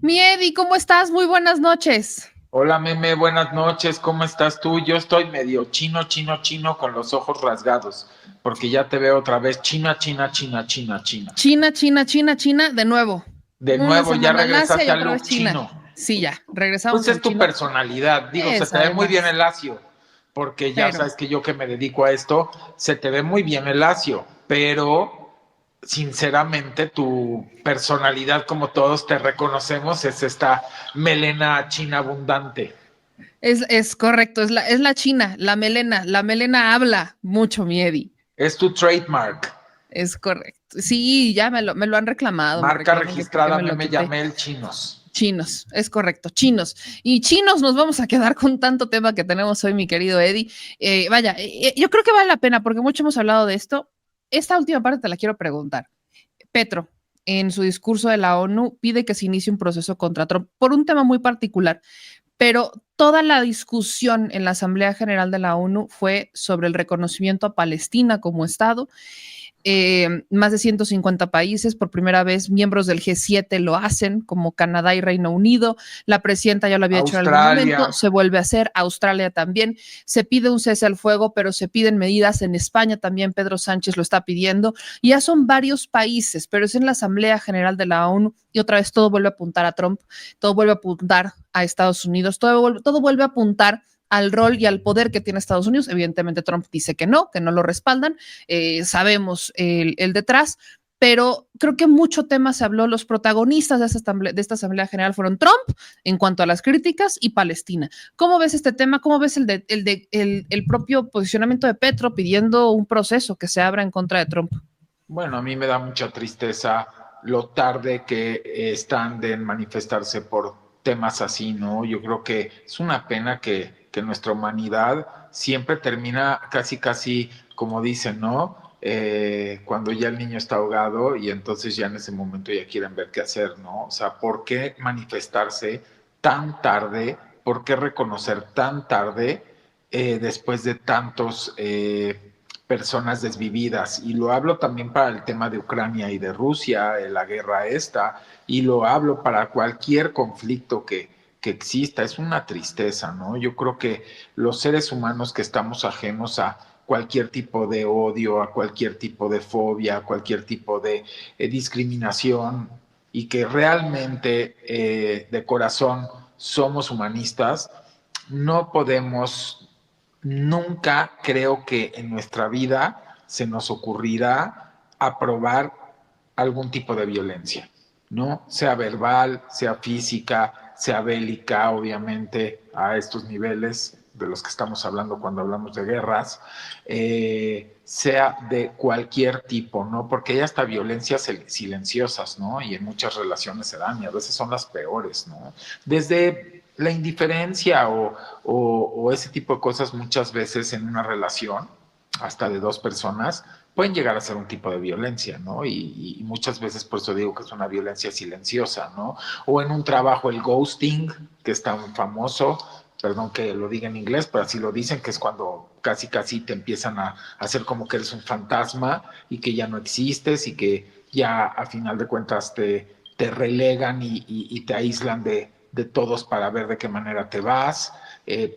Mi Eddie, ¿cómo estás? Muy buenas noches. Hola Meme, buenas noches, ¿cómo estás tú? Yo estoy medio chino con los ojos rasgados, porque ya te veo otra vez China. China, de nuevo. De Una nuevo, ya semana al Asia y regresaste al otra vez look China. chino. Sí, ya, regresamos Pues al es tu chino. personalidad, digo, se te ve muy bien Además, el lacio, porque ya pero sabes que yo que me dedico a esto, se te ve muy bien el lacio, pero sinceramente tu personalidad, como todos te reconocemos, es esta melena china abundante. es correcto, es la China, la melena habla mucho, mi Eddie. Es tu trademark. Es correcto. Sí, ya me lo han reclamado, me Marca reclaman que porque registrada me lo Meme quité. Yamel Chinos. Chinos, es correcto, chinos. Y chinos nos vamos a quedar con tanto tema que tenemos hoy, mi querido Eddie. Vaya, yo creo que vale la pena porque mucho hemos hablado de esto. Esta última parte te la quiero preguntar. Petro, en su discurso de la ONU, pide que se inicie un proceso contra Trump por un tema muy particular, pero toda la discusión en la Asamblea General de la ONU fue sobre el reconocimiento a Palestina como Estado. Más de 150 países, por primera vez miembros del G7 lo hacen, como Canadá y Reino Unido. La presidenta ya lo había hecho en algún momento, Australia. se vuelve a hacer, Australia también. Se pide un cese al fuego, pero se piden medidas. En España también Pedro Sánchez lo está pidiendo. Y ya son varios países, pero es en la Asamblea General de la ONU y otra vez todo vuelve a apuntar a Trump, todo vuelve a apuntar a Estados Unidos, todo vuelve a apuntar al rol y al poder que tiene Estados Unidos. Evidentemente Trump dice que no lo respaldan, sabemos el detrás, pero creo que mucho tema se habló, los protagonistas de esta Asamblea General fueron Trump en cuanto a las críticas y Palestina. ¿Cómo ves este tema? ¿Cómo ves el propio posicionamiento de Petro pidiendo un proceso que se abra en contra de Trump? Bueno, a mí me da mucha tristeza lo tarde que están de manifestarse por temas así, ¿no? Yo creo que es una pena que nuestra humanidad siempre termina casi, como dicen, ¿no? Cuando ya el niño está ahogado y entonces ya en ese momento ya quieren ver qué hacer, ¿no? O sea, ¿por qué manifestarse tan tarde? ¿Por qué reconocer tan tarde después de tantos personas desvividas? Y lo hablo también para el tema de Ucrania y de Rusia, la guerra esta, y lo hablo para cualquier conflicto que exista. Es una tristeza, ¿no? Yo creo que los seres humanos que estamos ajenos a cualquier tipo de odio, a cualquier tipo de fobia, a cualquier tipo de discriminación, y que realmente de corazón somos humanistas, no podemos, nunca creo que en nuestra vida se nos ocurrirá aprobar algún tipo de violencia, ¿no? Sea verbal, sea física, sea bélica, obviamente, a estos niveles de los que estamos hablando cuando hablamos de guerras, sea de cualquier tipo, ¿no? Porque hay hasta violencias silenciosas, ¿no? Y en muchas relaciones se dan y a veces son las peores, ¿no? Desde la indiferencia o ese tipo de cosas muchas veces en una relación, hasta de dos personas, pueden llegar a ser un tipo de violencia, ¿no? Y muchas veces por eso digo que es una violencia silenciosa, ¿no? O en un trabajo el ghosting, que es tan famoso, perdón que lo diga en inglés, pero así lo dicen, que es cuando casi te empiezan a hacer como que eres un fantasma y que ya no existes y que ya a final de cuentas te relegan y te aíslan de todos para ver de qué manera te vas.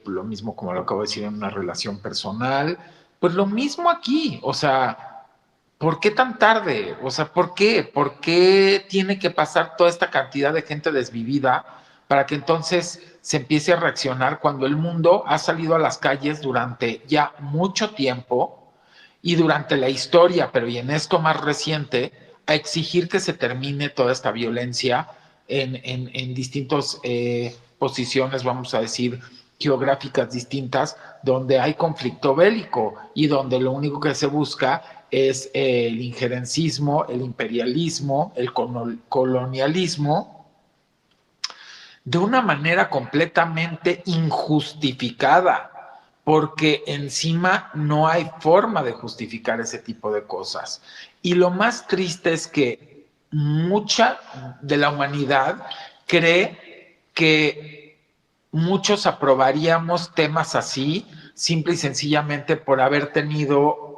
Lo mismo como lo acabo de decir en una relación personal. Pues lo mismo aquí, o sea, ¿por qué tan tarde? O sea, ¿por qué? ¿Por qué tiene que pasar toda esta cantidad de gente desvivida para que entonces se empiece a reaccionar cuando el mundo ha salido a las calles durante ya mucho tiempo y durante la historia, pero y en esto más reciente, a exigir que se termine toda esta violencia en distintas posiciones, vamos a decir, geográficas distintas, donde hay conflicto bélico y donde lo único que se busca es el injerencismo, el imperialismo, el colonialismo, de una manera completamente injustificada, porque encima no hay forma de justificar ese tipo de cosas. Y lo más triste es que mucha de la humanidad cree que muchos aprobaríamos temas así simple y sencillamente por haber tenido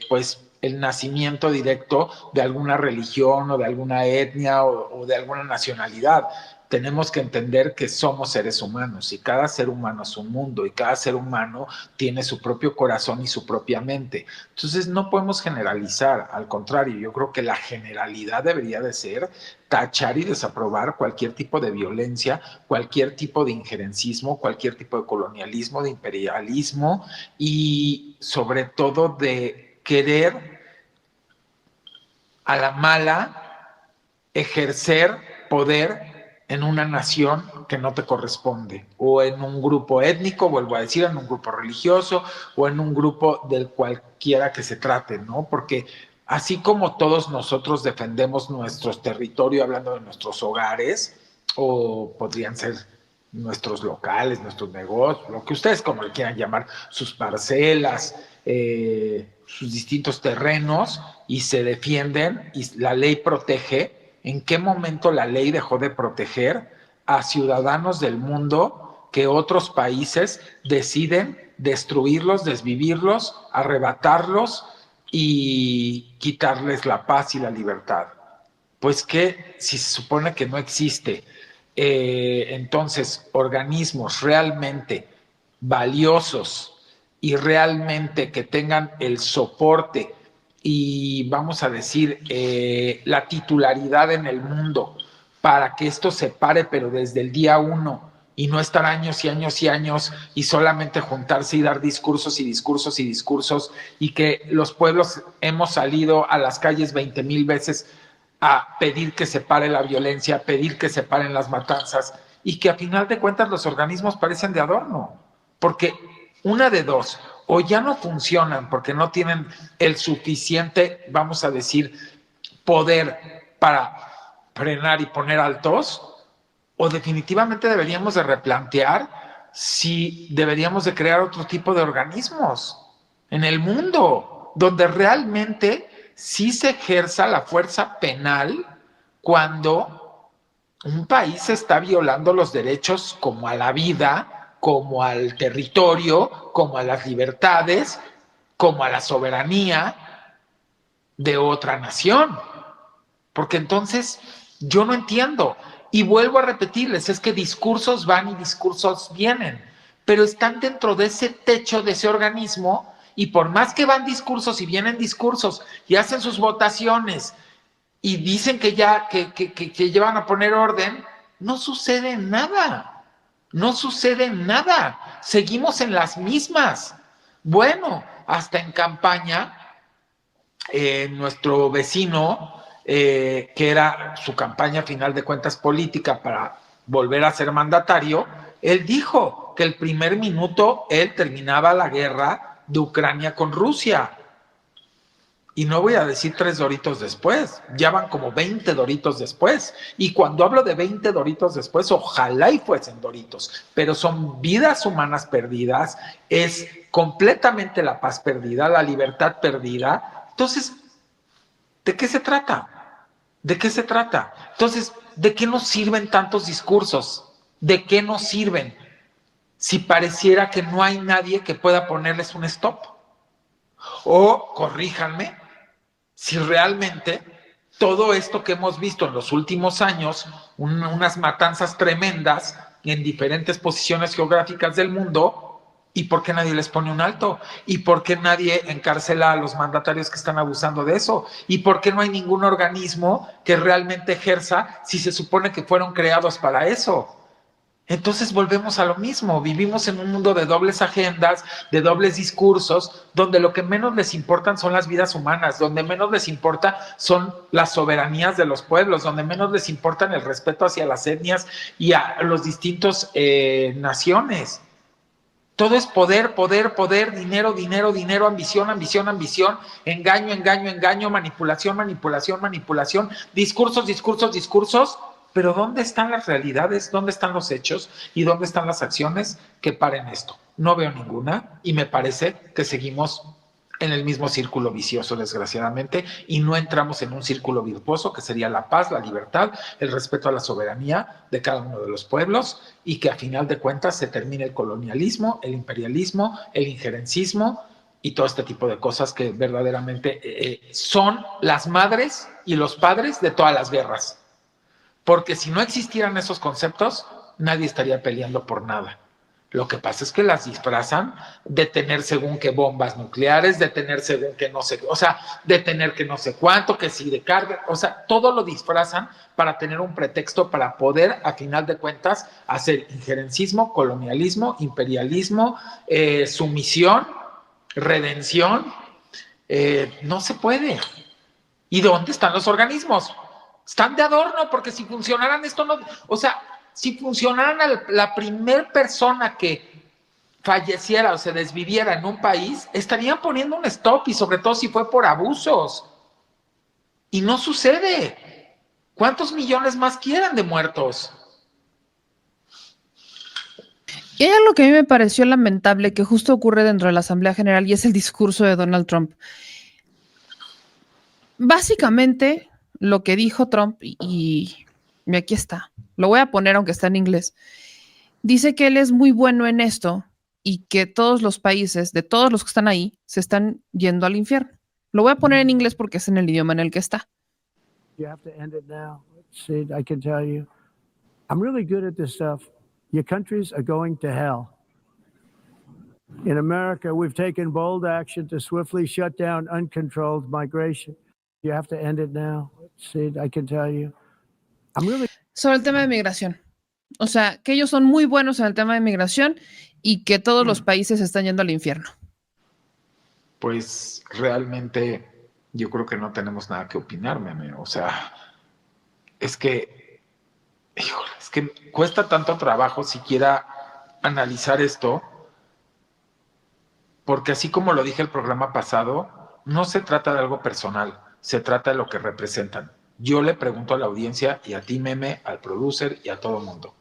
pues el nacimiento directo de alguna religión o de alguna etnia o de alguna nacionalidad. Tenemos que entender que somos seres humanos y cada ser humano es un mundo y cada ser humano tiene su propio corazón y su propia mente. Entonces no podemos generalizar, al contrario, yo creo que la generalidad debería de ser tachar y desaprobar cualquier tipo de violencia, cualquier tipo de injerencismo, cualquier tipo de colonialismo, de imperialismo y sobre todo de querer a la mala ejercer poder en una nación que no te corresponde, o en un grupo étnico, vuelvo a decir, en un grupo religioso, o en un grupo del cualquiera que se trate, ¿no? Porque así como todos nosotros defendemos nuestros territorios, hablando de nuestros hogares, o podrían ser nuestros locales, nuestros negocios, lo que ustedes como le quieran llamar, sus parcelas, sus distintos terrenos, y se defienden y la ley protege. ¿En qué momento la ley dejó de proteger a ciudadanos del mundo que otros países deciden destruirlos, desvivirlos, arrebatarlos y quitarles la paz y la libertad? Pues que si se supone que no existe, entonces organismos realmente valiosos y realmente que tengan el soporte y vamos a decir la titularidad en el mundo para que esto se pare, pero desde el día uno y no estar años y años y años y solamente juntarse y dar discursos y discursos y discursos y que los pueblos hemos salido a las calles 20,000 veces a pedir que se pare la violencia, a pedir que se paren las matanzas y que a final de cuentas los organismos parecen de adorno, porque una de dos, o ya no funcionan porque no tienen el suficiente, vamos a decir, poder para frenar y poner altos, o definitivamente deberíamos de replantear si deberíamos de crear otro tipo de organismos en el mundo, donde realmente sí se ejerza la fuerza penal cuando un país está violando los derechos como a la vida, como al territorio, como a las libertades, como a la soberanía de otra nación. Porque entonces yo no entiendo. Y vuelvo a repetirles, es que discursos van y discursos vienen, pero están dentro de ese techo de ese organismo y por más que van discursos y vienen discursos y hacen sus votaciones y dicen que ya que llevan a poner orden, no sucede nada. No sucede nada. Seguimos en las mismas. Bueno, hasta en campaña, nuestro vecino, que era su campaña a final de cuentas política para volver a ser mandatario, él dijo que el primer minuto él terminaba la guerra de Ucrania con Rusia. Y no voy a decir 3 doritos después, ya van como 20 doritos después. Y cuando hablo de 20 doritos después, ojalá y fuesen doritos, pero son vidas humanas perdidas, es completamente la paz perdida, la libertad perdida. Entonces, ¿de qué se trata? ¿De qué se trata? Entonces, ¿de qué nos sirven tantos discursos? ¿De qué nos sirven si pareciera que no hay nadie que pueda ponerles un stop? O, corríjanme, si realmente todo esto que hemos visto en los últimos años, unas matanzas tremendas en diferentes posiciones geográficas del mundo, ¿y por qué nadie les pone un alto? ¿Y por qué nadie encarcela a los mandatarios que están abusando de eso? ¿Y por qué no hay ningún organismo que realmente ejerza si se supone que fueron creados para eso? Entonces volvemos a lo mismo, vivimos en un mundo de dobles agendas, de dobles discursos, donde lo que menos les importan son las vidas humanas, donde menos les importa son las soberanías de los pueblos, donde menos les importan el respeto hacia las etnias y a los distintos naciones. Todo es poder, poder, poder, dinero, dinero, dinero, ambición, ambición, ambición, engaño, engaño, engaño, manipulación, manipulación, manipulación, discursos, discursos, discursos. Pero ¿dónde están las realidades? ¿Dónde están los hechos? ¿Y dónde están las acciones que paren esto? No veo ninguna y me parece que seguimos en el mismo círculo vicioso, desgraciadamente, y no entramos en un círculo virtuoso que sería la paz, la libertad, el respeto a la soberanía de cada uno de los pueblos y que a final de cuentas se termine el colonialismo, el imperialismo, el injerencismo y todo este tipo de cosas que verdaderamente son las madres y los padres de todas las guerras. Porque si no existieran esos conceptos, nadie estaría peleando por nada. Lo que pasa es que las disfrazan de tener según qué bombas nucleares, de tener según qué no sé, o sea, de tener que no sé cuánto, que sí de carga, o sea, todo lo disfrazan para tener un pretexto para poder, a final de cuentas, hacer injerencismo, colonialismo, imperialismo, sumisión, redención. No se puede. ¿Y dónde están los organismos? Están de adorno, porque si funcionaran esto no, o sea, si funcionaran la primer persona que falleciera o se desviviera en un país, estarían poniendo un stop, y sobre todo si fue por abusos. Y no sucede. ¿Cuántos millones más quieren de muertos? Y hay algo que a mí me pareció lamentable que justo ocurre dentro de la Asamblea General y es el discurso de Donald Trump. Básicamente, lo que dijo Trump, y aquí está, lo voy a poner aunque está en inglés, dice que él es muy bueno en esto y que todos los países, de todos los que están ahí, se están yendo al infierno. Lo voy a poner en inglés porque es en el idioma en el que está. You have to end it now. Sid, I can tell you, I'm really good at this stuff. Your countries are going to hell. In America, we've taken bold action to swiftly shut down uncontrolled migration. You have to end it now. Sid, I can tell you, I'm really... Sobre el tema de migración. O sea, que ellos son muy buenos en el tema de migración y que todos los países están yendo al infierno. Pues realmente yo creo que no tenemos nada que opinar, meme. O sea, es que, híjole, es que cuesta tanto trabajo siquiera analizar esto, porque así como lo dije el programa pasado, no se trata de algo personal, se trata de lo que representan. Yo le pregunto a la audiencia y a ti, meme, al producer y a todo el mundo.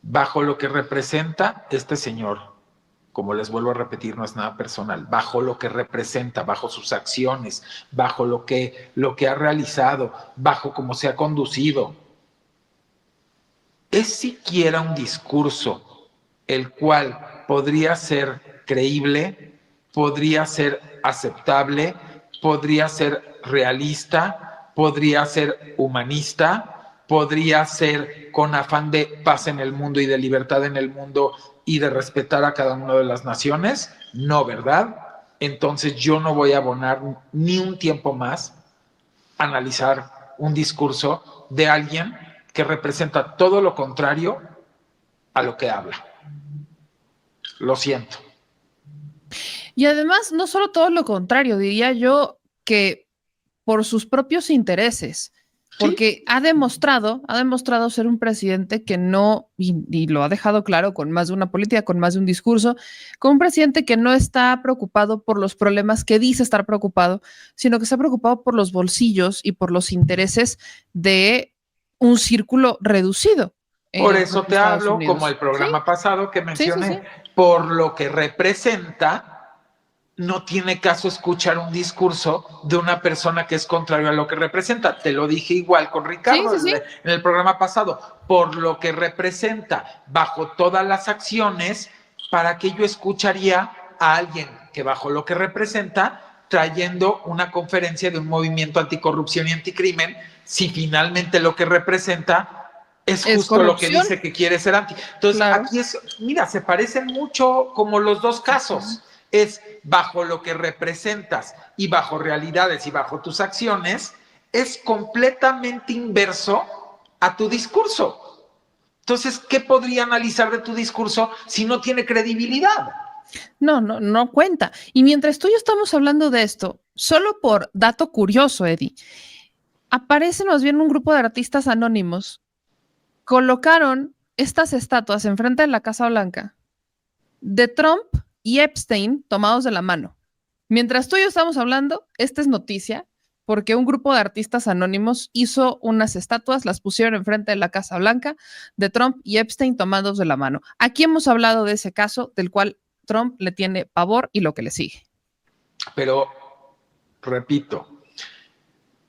Bajo lo que representa este señor, como les vuelvo a repetir, no es nada personal, bajo lo que representa, bajo sus acciones, bajo lo que ha realizado, bajo cómo se ha conducido, ¿es siquiera un discurso el cual podría ser creíble, podría ser aceptable, podría ser realista, podría ser humanista, podría ser con afán de paz en el mundo y de libertad en el mundo y de respetar a cada una de las naciones? No, ¿verdad? Entonces yo no voy a abonar ni un tiempo más a analizar un discurso de alguien que representa todo lo contrario a lo que habla. Lo siento. Y además, no solo todo lo contrario, diría yo que por sus propios intereses, porque ¿sí? ha demostrado ser un presidente que no, y lo ha dejado claro con más de una política, con más de un discurso, con un presidente que no está preocupado por los problemas que dice estar preocupado, sino que está preocupado por los bolsillos y por los intereses de un círculo reducido. Por eso te hablo, Unidos. Como el programa pasado que mencioné, por lo que representa, no tiene caso escuchar un discurso de una persona que es contrario a lo que representa. Te lo dije igual con Ricardo en el programa pasado. Por lo que representa, bajo todas las acciones, ¿para qué yo escucharía a alguien que bajo lo que representa, trayendo una conferencia de un movimiento anticorrupción y anticrimen, si finalmente lo que representa es justo lo que dice que quiere ser anti? Entonces, aquí es, mira, se parecen mucho como los dos casos. Es bajo lo que representas y bajo realidades y bajo tus acciones, es completamente inverso a tu discurso. Entonces, ¿qué podría analizar de tu discurso si no tiene credibilidad? No cuenta. Y mientras tú y yo estamos hablando de esto, solo por dato curioso, Eddie, aparece más bien un grupo de artistas anónimos, colocaron estas estatuas enfrente de la Casa Blanca de Trump y Epstein tomados de la mano. Mientras tú y yo estamos hablando, esta es noticia, porque un grupo de artistas anónimos hizo unas estatuas, las pusieron enfrente de la Casa Blanca, de Trump y Epstein tomados de la mano. Aquí hemos hablado de ese caso, del cual Trump le tiene pavor y lo que le sigue. Pero, repito,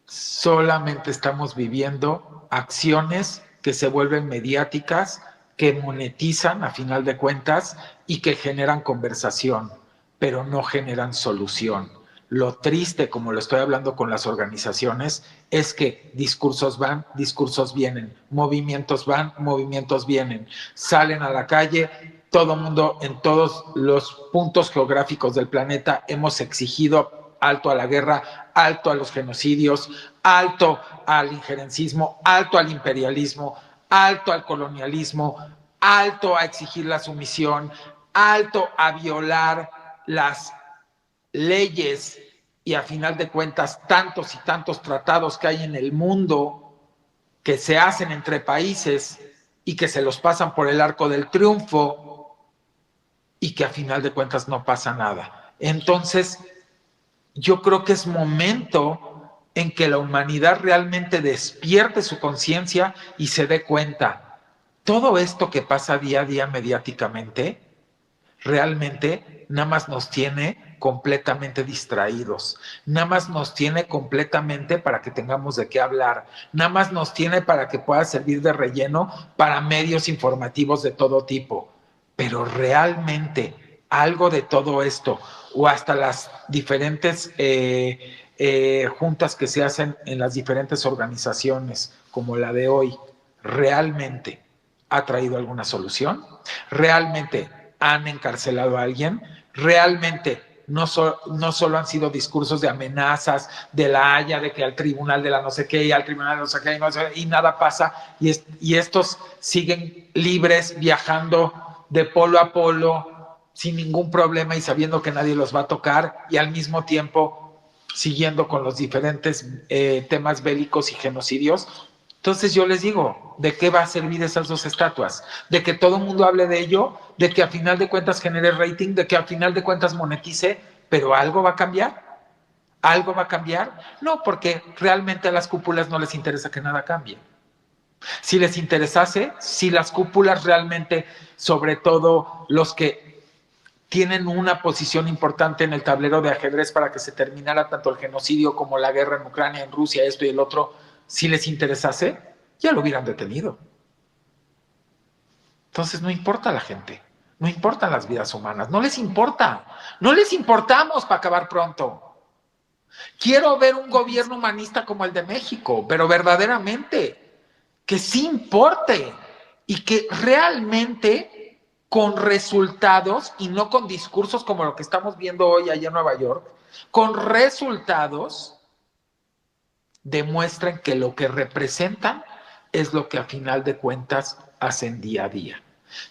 solamente estamos viviendo acciones que se vuelven mediáticas, que monetizan a final de cuentas y que generan conversación. pero no generan solución. Lo triste, como lo estoy hablando con las organizaciones, es que discursos van, discursos vienen, movimientos van, movimientos vienen, salen a la calle, todo mundo en todos los puntos geográficos del planeta hemos exigido alto a la guerra, alto a los genocidios, alto al injerencismo, alto al imperialismo, alto al colonialismo, alto a exigir la sumisión, alto a violar las leyes y a final de cuentas tantos y tantos tratados que hay en el mundo que se hacen entre países y que se los pasan por el arco del triunfo y que a final de cuentas no pasa nada. Entonces, yo creo que es momento en que la humanidad realmente despierte su conciencia y se dé cuenta. Todo esto que pasa día a día mediáticamente realmente nada más nos tiene completamente distraídos, nada más nos tiene completamente para que tengamos de qué hablar, nada más nos tiene para que pueda servir de relleno para medios informativos de todo tipo, pero realmente algo de todo esto, o hasta las diferentes juntas que se hacen en las diferentes organizaciones, como la de hoy, ¿realmente ha traído alguna solución? ¿Realmente han encarcelado a alguien? ¿Realmente no solo han sido discursos de amenazas, de la Haya, de que al tribunal de la no sé qué y al tribunal de no sé qué y nada pasa y estos siguen libres viajando de polo a polo sin ningún problema y sabiendo que nadie los va a tocar y al mismo tiempo siguiendo con los diferentes temas bélicos y genocidios? Entonces yo les digo, ¿de qué va a servir esas dos estatuas? ¿De que todo el mundo hable de ello? ¿De que a final de cuentas genere rating? ¿De que a final de cuentas monetice? ¿Pero algo va a cambiar? ¿Algo va a cambiar? No, porque realmente a las cúpulas no les interesa que nada cambie. Si les interesase, si las cúpulas realmente, sobre todo los que tienen una posición importante en el tablero de ajedrez para que se terminara tanto el genocidio como la guerra en Ucrania, en Rusia, esto y el otro, si les interesase, ya lo hubieran detenido. Entonces no importa la gente, no importan las vidas humanas, no les importa, no les importamos para acabar pronto. Quiero ver un gobierno humanista como el de México, pero verdaderamente, que sí importe y que realmente con resultados y no con discursos como lo que estamos viendo hoy allá en Nueva York, con resultados demuestren que lo que representan es lo que a final de cuentas hacen día a día.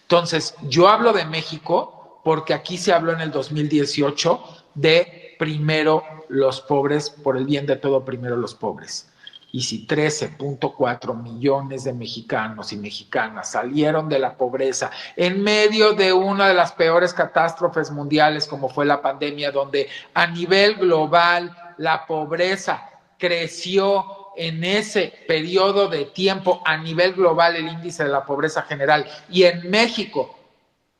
Entonces, yo hablo de México porque aquí se habló en el 2018 de primero los pobres, por el bien de todo, primero los pobres. Y si 13.4 millones de mexicanos y mexicanas salieron de la pobreza en medio de una de las peores catástrofes mundiales como fue la pandemia, donde a nivel global la pobreza creció en ese periodo de tiempo a nivel global el índice de la pobreza general y en México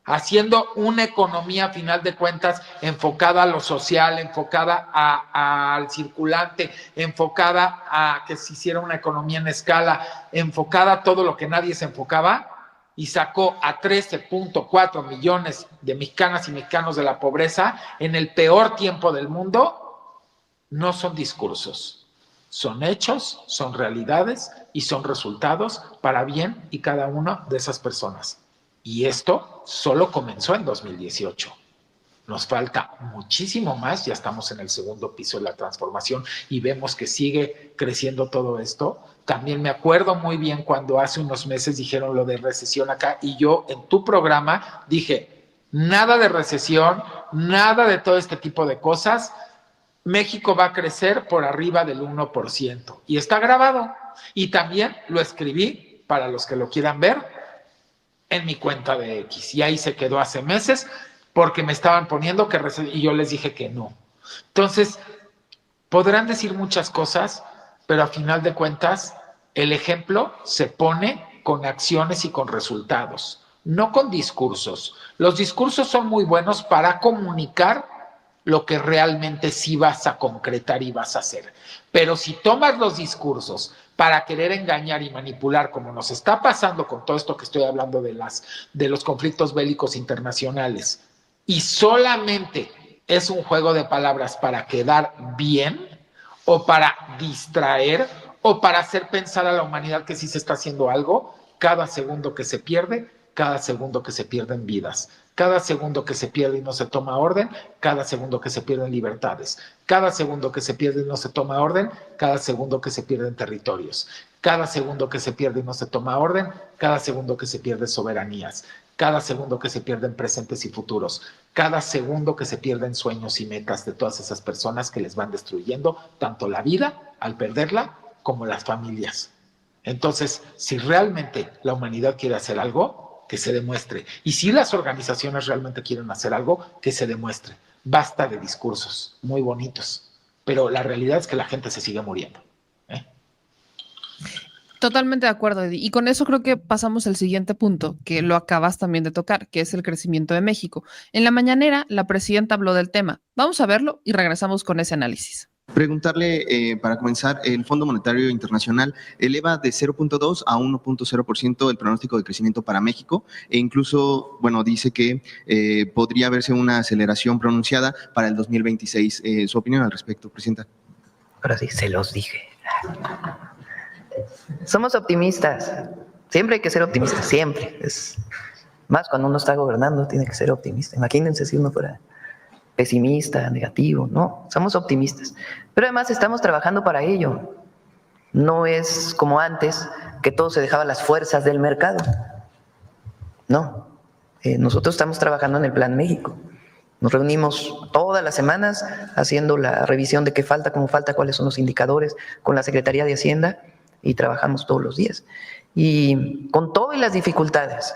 haciendo una economía a final de cuentas enfocada a lo social, enfocada al circulante, enfocada a que se hiciera una economía en escala, enfocada a todo lo que nadie se enfocaba y sacó a 13.4 millones de mexicanas y mexicanos de la pobreza en el peor tiempo del mundo, no son discursos. Son hechos, son realidades y son resultados para bien y cada una de esas personas. Y esto solo comenzó en 2018. Nos falta muchísimo más, ya estamos en el segundo piso de la transformación y vemos que sigue creciendo todo esto. También me acuerdo muy bien cuando hace unos meses dijeron lo de recesión acá y yo en tu programa dije, nada de recesión, nada de todo este tipo de cosas. México va a crecer por arriba del 1%. Y está grabado. Y también lo escribí, para los que lo quieran ver, en mi cuenta de X. Y ahí se quedó hace meses porque me estaban poniendo que y yo les dije que no. Entonces, podrán decir muchas cosas, pero a final de cuentas, el ejemplo se pone con acciones y con resultados, no con discursos. Los discursos son muy buenos para comunicar lo que realmente sí vas a concretar y vas a hacer. Pero si tomas los discursos para querer engañar y manipular, como nos está pasando con todo esto que estoy hablando de los conflictos bélicos internacionales, y solamente es un juego de palabras para quedar bien o para distraer o para hacer pensar a la humanidad que sí se está haciendo algo. Cada segundo que se pierde, cada segundo que se pierden vidas, cada segundo que se pierde y no se toma orden, cada segundo que se pierden libertades, cada segundo que se pierde y no se toma orden, cada segundo que se pierden territorios, cada segundo que se pierde y no se toma orden, cada segundo que se pierden soberanías, cada segundo que se pierden presentes y futuros, cada segundo que se pierden sueños y metas de todas esas personas que les van destruyendo tanto la vida al perderla como las familias. Entonces, si realmente la humanidad quiere hacer algo, que se demuestre. Y si las organizaciones realmente quieren hacer algo, que se demuestre. Basta de discursos muy bonitos, pero la realidad es que la gente se sigue muriendo. Totalmente de acuerdo, Eddie. Y con eso creo que pasamos al siguiente punto, que lo acabas también de tocar, que es el crecimiento de México. En la mañanera, la presidenta habló del tema. Vamos a verlo y regresamos con ese análisis. Preguntarle, para comenzar, el Fondo Monetario Internacional eleva de 0.2 a 1.0% el pronóstico de crecimiento para México e incluso, bueno, dice que podría verse una aceleración pronunciada para el 2026. ¿Su opinión al respecto, Presidenta? Ahora sí, se los dije. Somos optimistas. Siempre hay que ser optimistas, siempre. Más cuando uno está gobernando, tiene que ser optimista. Imagínense si uno fuera pesimista, negativo, no, somos optimistas. Pero además estamos trabajando para ello. No es como antes, que todo se dejaba a las fuerzas del mercado. No, nosotros estamos trabajando en el Plan México. Nos reunimos todas las semanas haciendo la revisión de qué falta, cómo falta, cuáles son los indicadores con la Secretaría de Hacienda y trabajamos todos los días. Y con todas las dificultades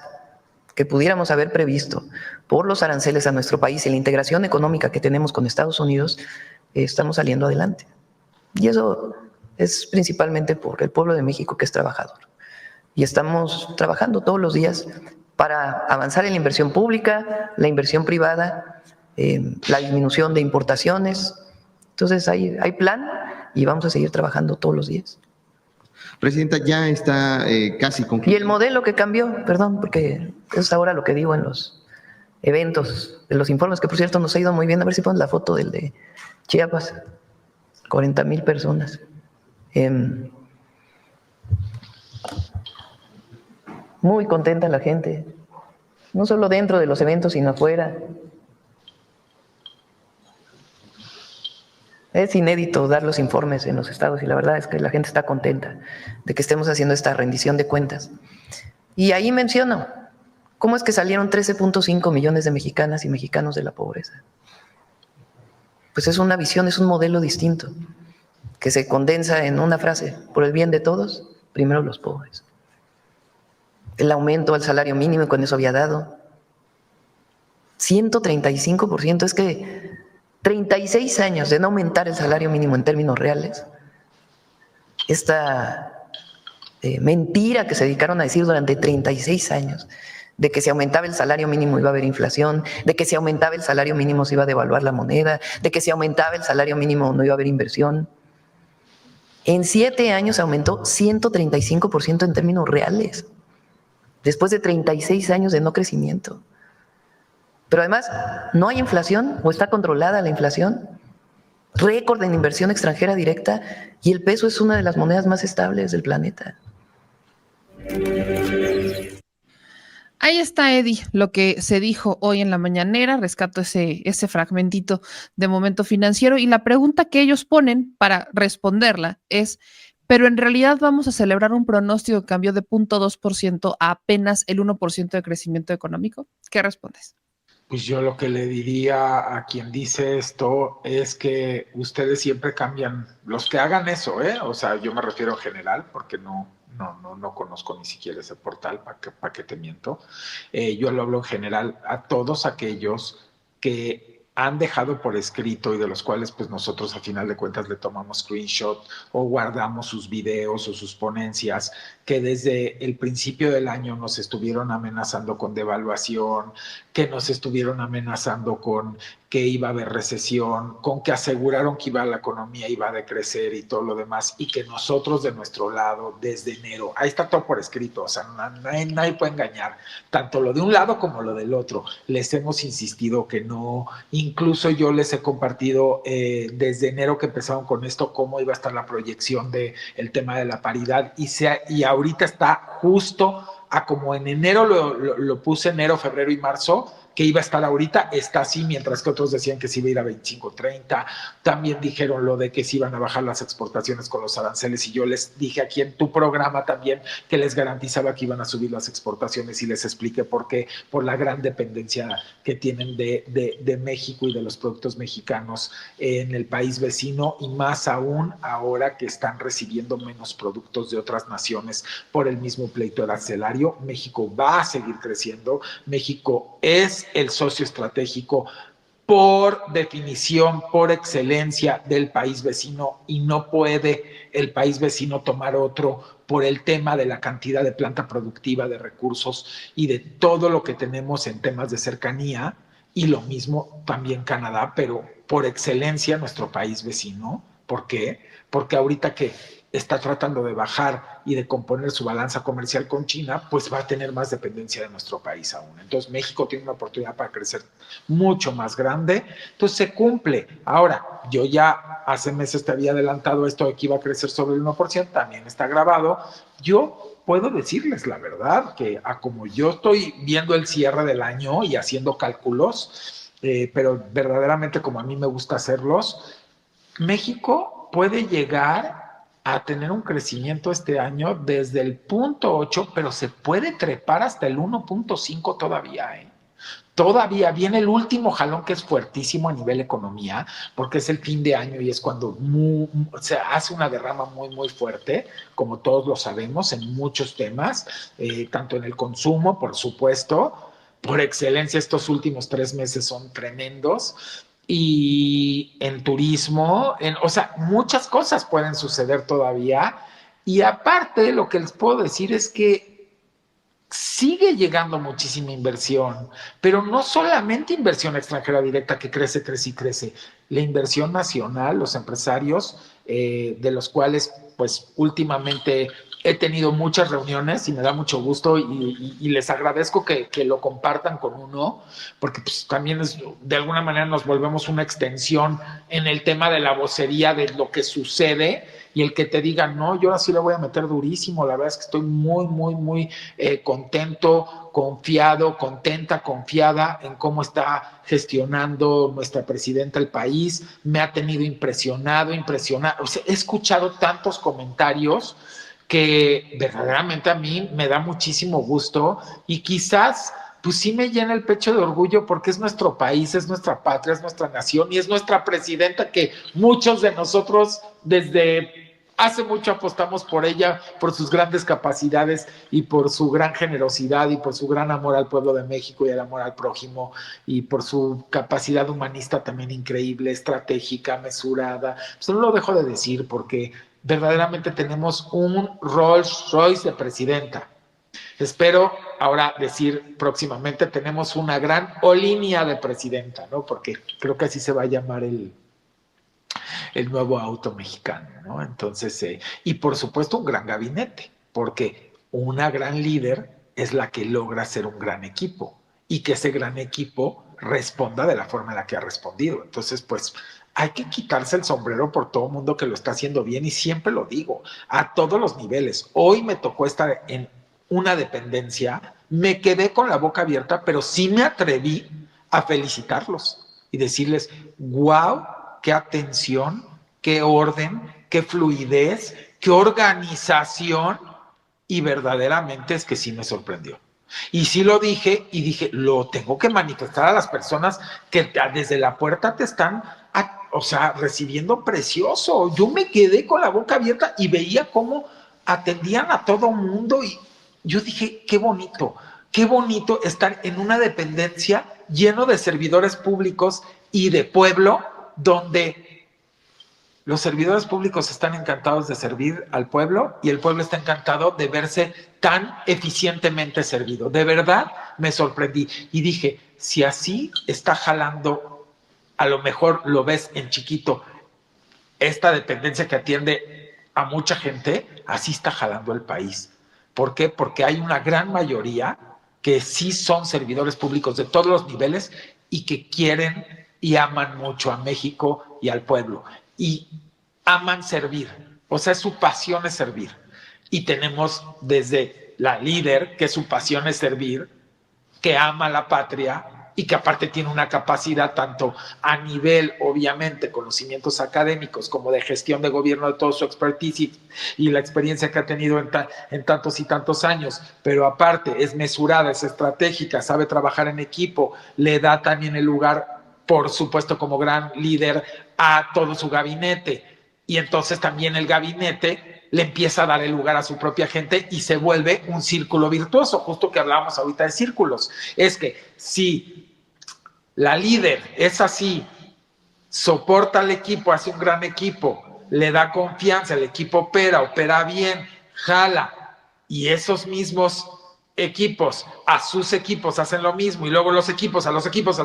que pudiéramos haber previsto por los aranceles a nuestro país y la integración económica que tenemos con Estados Unidos, estamos saliendo adelante. Y eso es principalmente por el pueblo de México, que es trabajador. Y estamos trabajando todos los días para avanzar en la inversión pública, la inversión privada, la disminución de importaciones. Entonces hay plan y vamos a seguir trabajando todos los días. Presidenta, ya está casi concluido. Y el modelo que cambió, perdón, porque es ahora lo que digo en los eventos, de los informes, que por cierto nos ha ido muy bien. A ver si pones la foto del de Chiapas, 40,000 personas. Muy contenta la gente, no solo dentro de los eventos, sino afuera. Es inédito dar los informes en los estados y la verdad es que la gente está contenta de que estemos haciendo esta rendición de cuentas. Y ahí menciono cómo es que salieron 13.5 millones de mexicanas y mexicanos de la pobreza. Pues es una visión, es un modelo distinto que se condensa en una frase: por el bien de todos, primero los pobres. El aumento al salario mínimo, y con eso había dado 135%, es que 36 años de no aumentar el salario mínimo en términos reales. Esta mentira que se dedicaron a decir durante 36 años, de que si aumentaba el salario mínimo iba a haber inflación, de que si aumentaba el salario mínimo se iba a devaluar la moneda, de que si aumentaba el salario mínimo no iba a haber inversión. En 7 años aumentó 135% en términos reales, después de 36 años de no crecimiento. Pero además, no hay inflación o está controlada la inflación. Récord en inversión extranjera directa y el peso es una de las monedas más estables del planeta. Ahí está, Eddie, lo que se dijo hoy en la mañanera. Rescato ese fragmentito de Momento Financiero y la pregunta que ellos ponen para responderla es: ¿pero en realidad vamos a celebrar un pronóstico que cambió de 0.2% a apenas el 1% de crecimiento económico? ¿Qué respondes? Pues yo lo que le diría a quien dice esto es que ustedes siempre cambian, los que hagan eso, o sea, yo me refiero en general, porque no conozco ni siquiera ese portal, ¿para qué te miento? Yo lo hablo en general a todos aquellos que han dejado por escrito y de los cuales pues nosotros a final de cuentas le tomamos screenshot o guardamos sus videos o sus ponencias, que desde el principio del año nos estuvieron amenazando con devaluación, que nos estuvieron amenazando con que iba a haber recesión, con que aseguraron que la economía iba a decrecer y todo lo demás, y que nosotros de nuestro lado, desde enero, ahí está todo por escrito, o sea, nadie puede engañar, tanto lo de un lado como lo del otro. Les hemos insistido que no, incluso yo les he compartido desde enero que empezaron con esto, cómo iba a estar la proyección del tema de la paridad, y ahorita está justo a como en enero lo puse, enero, febrero y marzo, que iba a estar ahorita, está así, mientras que otros decían que se iba a ir a 25, 30. También dijeron lo de que se iban a bajar las exportaciones con los aranceles, y yo les dije aquí en tu programa también que les garantizaba que iban a subir las exportaciones, y les expliqué por qué, por la gran dependencia que tienen de México y de los productos mexicanos en el país vecino, y más aún ahora que están recibiendo menos productos de otras naciones por el mismo pleito arancelario. México va a seguir creciendo, México es el socio estratégico por definición, por excelencia del país vecino, y no puede el país vecino tomar otro por el tema de la cantidad de planta productiva, de recursos y de todo lo que tenemos en temas de cercanía, y lo mismo también Canadá, pero por excelencia nuestro país vecino. ¿Por qué? Porque ahorita que está tratando de bajar y de componer su balanza comercial con China, pues va a tener más dependencia de nuestro país aún. Entonces México tiene una oportunidad para crecer mucho más grande, entonces se cumple. Ahora, yo ya hace meses te había adelantado esto de que iba a crecer sobre el 1%, también está grabado. Yo puedo decirles la verdad, que a como yo estoy viendo el cierre del año y haciendo cálculos, pero verdaderamente como a mí me gusta hacerlos, México puede llegar a tener un crecimiento este año desde el 0.8, pero se puede trepar hasta el 1.5 todavía, ¿eh? Todavía viene el último jalón, que es fuertísimo a nivel economía, porque es el fin de año y es cuando se hace una derrama muy, muy fuerte, como todos lo sabemos, en muchos temas, tanto en el consumo, por supuesto. Por excelencia, estos últimos 3 meses son tremendos. Y en turismo, o sea, muchas cosas pueden suceder todavía. Y aparte, lo que les puedo decir es que sigue llegando muchísima inversión, pero no solamente inversión extranjera directa que crece, crece y crece. La inversión nacional, los empresarios, de los cuales pues últimamente he tenido muchas reuniones y me da mucho gusto, y les agradezco que lo compartan con uno, porque pues también de alguna manera nos volvemos una extensión en el tema de la vocería de lo que sucede, y el que te diga, no, yo ahora sí le voy a meter durísimo, la verdad es que estoy muy, muy, muy contento, confiado, contenta, confiada en cómo está gestionando nuestra presidenta el país, me ha tenido impresionado, o sea, he escuchado tantos comentarios que verdaderamente a mí me da muchísimo gusto, y quizás pues sí me llena el pecho de orgullo, porque es nuestro país, es nuestra patria, es nuestra nación, y es nuestra presidenta, que muchos de nosotros desde hace mucho apostamos por ella, por sus grandes capacidades y por su gran generosidad y por su gran amor al pueblo de México y el amor al prójimo, y por su capacidad humanista también increíble, estratégica, mesurada. Pues no lo dejo de decir, porque verdaderamente tenemos un Rolls Royce de presidenta. Espero ahora decir próximamente tenemos una gran línea de presidenta, ¿no? Porque creo que así se va a llamar el nuevo auto mexicano, ¿no? Entonces, y por supuesto un gran gabinete, porque una gran líder es la que logra ser un gran equipo, y que ese gran equipo responda de la forma en la que ha respondido. Entonces, pues hay que quitarse el sombrero por todo el mundo que lo está haciendo bien, y siempre lo digo, a todos los niveles. Hoy me tocó estar en una dependencia, me quedé con la boca abierta, pero sí me atreví a felicitarlos y decirles, wow, qué atención, qué orden, qué fluidez, qué organización, y verdaderamente es que sí me sorprendió. Y sí lo dije, y dije, lo tengo que manifestar a las personas que desde la puerta te están, o sea, recibiendo precioso. Yo me quedé con la boca abierta y veía cómo atendían a todo mundo, y yo dije, qué bonito estar en una dependencia lleno de servidores públicos y de pueblo, donde los servidores públicos están encantados de servir al pueblo, y el pueblo está encantado de verse tan eficientemente servido. De verdad me sorprendí y dije, si así está jalando a lo mejor lo ves en chiquito, esta dependencia que atiende a mucha gente, así está jalando el país. ¿Por qué? Porque hay una gran mayoría que sí son servidores públicos de todos los niveles y que quieren y aman mucho a México y al pueblo. Y aman servir. O sea, su pasión es servir. Y tenemos desde la líder, que su pasión es servir, que ama la patria y que aparte tiene una capacidad tanto a nivel, obviamente, conocimientos académicos como de gestión de gobierno, de todo su expertise y la experiencia que ha tenido en tantos y tantos años, pero aparte es mesurada, es estratégica, sabe trabajar en equipo, le da también el lugar, por supuesto, como gran líder a todo su gabinete. Y entonces también el gabinete le empieza a dar el lugar a su propia gente y se vuelve un círculo virtuoso, justo que hablábamos ahorita de círculos. Es que si la líder es así, soporta al equipo, hace un gran equipo, le da confianza, el equipo opera bien, jala, y esos mismos equipos a sus equipos hacen lo mismo, y luego los equipos a los equipos,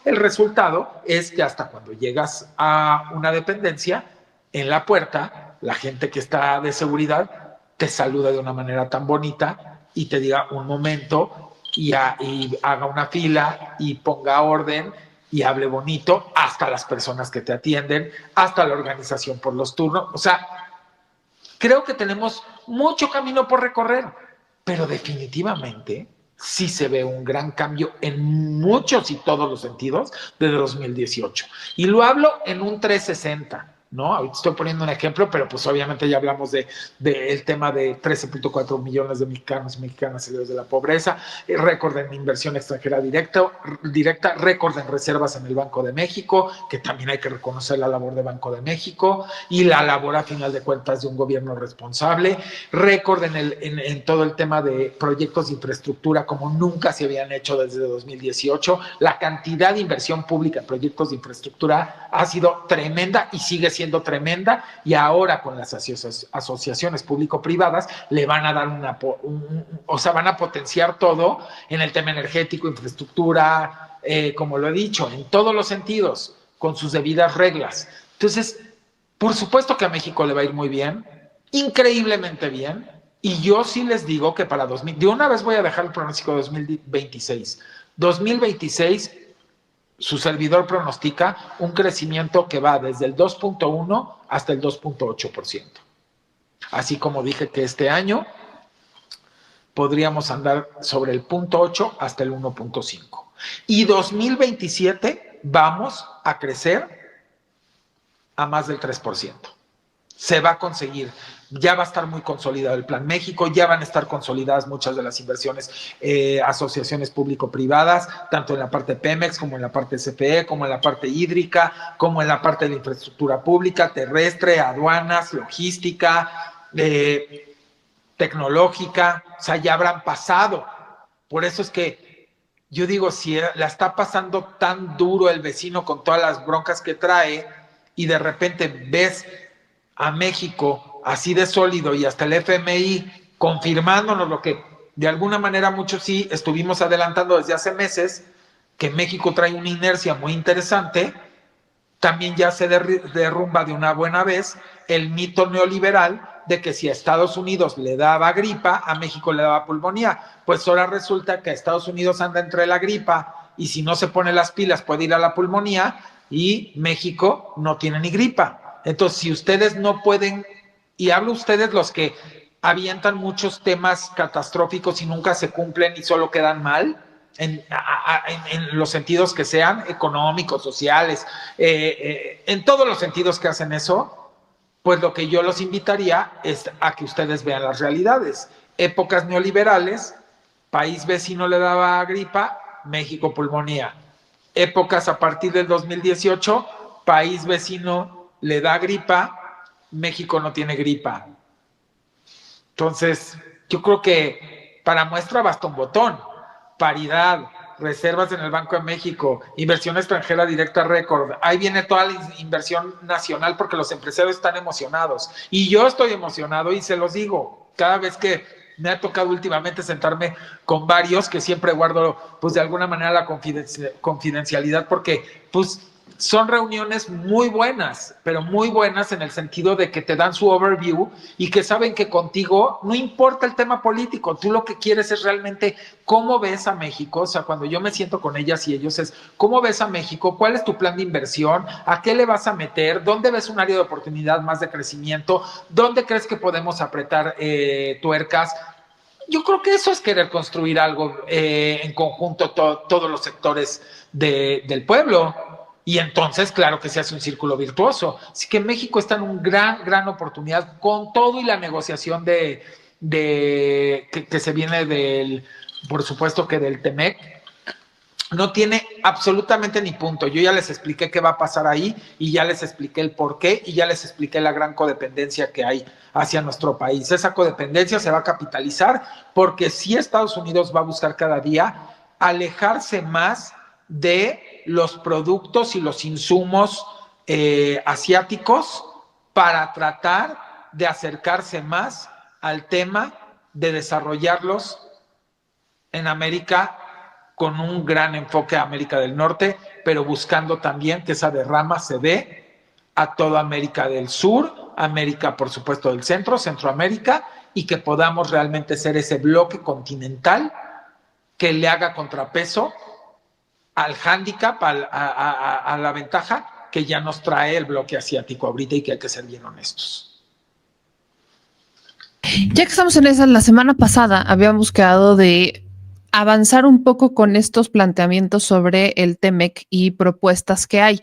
el resultado es que hasta cuando llegas a una dependencia, en la puerta, la gente que está de seguridad te saluda de una manera tan bonita y te diga un momento y haga una fila y ponga orden y hable bonito, hasta las personas que te atienden, hasta la organización por los turnos. O sea, creo que tenemos mucho camino por recorrer, pero definitivamente sí se ve un gran cambio en muchos y todos los sentidos desde 2018. Y lo hablo en un 360. ¿No? Ahorita estoy poniendo un ejemplo, pero pues obviamente ya hablamos el tema de 13.4 millones de mexicanos y mexicanas salidos de la pobreza, récord en inversión extranjera directa, récord en reservas en el Banco de México, que también hay que reconocer la labor de Banco de México y la labor a final de cuentas de un gobierno responsable, récord en todo el tema de proyectos de infraestructura como nunca se habían hecho desde 2018, la cantidad de inversión pública en proyectos de infraestructura ha sido tremenda y sigue siendo tremenda, y ahora con las asociaciones público-privadas le van a dar van a potenciar todo en el tema energético, infraestructura, como lo he dicho, en todos los sentidos, con sus debidas reglas. Entonces, por supuesto que a México le va a ir muy bien, increíblemente bien, y yo sí les digo que para de una vez voy a dejar el pronóstico de 2026. 2026 su servidor pronostica un crecimiento que va desde el 2.1 hasta el 2.8%. Así como dije que este año podríamos andar sobre el 0.8 hasta el 1.5. Y 2027 vamos a crecer a más del 3%. Se va a conseguir. Ya va a estar muy consolidado el Plan México, ya van a estar consolidadas muchas de las inversiones, asociaciones público-privadas, tanto en la parte Pemex, como en la parte CFE, como en la parte hídrica, como en la parte de la infraestructura pública, terrestre, aduanas, logística, tecnológica, o sea, ya habrán pasado. Por eso es que yo digo, si la está pasando tan duro el vecino con todas las broncas que trae y de repente ves a México así de sólido y hasta el FMI confirmándonos lo que de alguna manera muchos sí estuvimos adelantando desde hace meses, que México trae una inercia muy interesante, también ya se derrumba de una buena vez el mito neoliberal de que si a Estados Unidos le daba gripa, a México le daba pulmonía. Pues ahora resulta que a Estados Unidos anda entre la gripa y si no se pone las pilas puede ir a la pulmonía, y México no tiene ni gripa. Entonces, si ustedes no pueden, y hablo ustedes los que avientan muchos temas catastróficos y nunca se cumplen y solo quedan mal, en los sentidos que sean, económicos, sociales, en todos los sentidos que hacen eso, pues lo que yo los invitaría es a que ustedes vean las realidades. Épocas neoliberales, país vecino le daba gripa, México pulmonía. Épocas a partir del 2018, país vecino le da gripa, México no tiene gripa. Entonces, yo creo que para muestra basta un botón. Paridad, reservas en el Banco de México, inversión extranjera directa récord. Ahí viene toda la inversión nacional porque los empresarios están emocionados. Y yo estoy emocionado y se los digo, cada vez que me ha tocado últimamente sentarme con varios que siempre guardo, pues de alguna manera la confidencialidad, porque pues son reuniones muy buenas, pero muy buenas en el sentido de que te dan su overview y que saben que contigo no importa el tema político, tú lo que quieres es realmente cómo ves a México. O sea, cuando yo me siento con ellas y ellos es cómo ves a México, cuál es tu plan de inversión, a qué le vas a meter, dónde ves un área de oportunidad más de crecimiento, dónde crees que podemos apretar tuercas. Yo creo que eso es querer construir algo en conjunto todos los sectores del pueblo. Y entonces, claro que se hace un círculo virtuoso. Así que México está en una gran oportunidad con todo y la negociación que se viene por supuesto que del TEMEC. No tiene absolutamente ni punto. Yo ya les expliqué qué va a pasar ahí y ya les expliqué el por qué y ya les expliqué la gran codependencia que hay hacia nuestro país. Esa codependencia se va a capitalizar porque sí Estados Unidos va a buscar cada día alejarse más de los productos y los insumos asiáticos para tratar de acercarse más al tema de desarrollarlos en América con un gran enfoque a América del Norte, pero buscando también que esa derrama se dé a toda América del Sur, América, por supuesto, del Centro, Centroamérica, y que podamos realmente ser ese bloque continental que le haga contrapeso al hándicap, a la ventaja que ya nos trae el bloque asiático ahorita y que hay que ser bien honestos. Ya que estamos en esa, la semana pasada habíamos quedado de avanzar un poco con estos planteamientos sobre el TEMEC y propuestas que hay.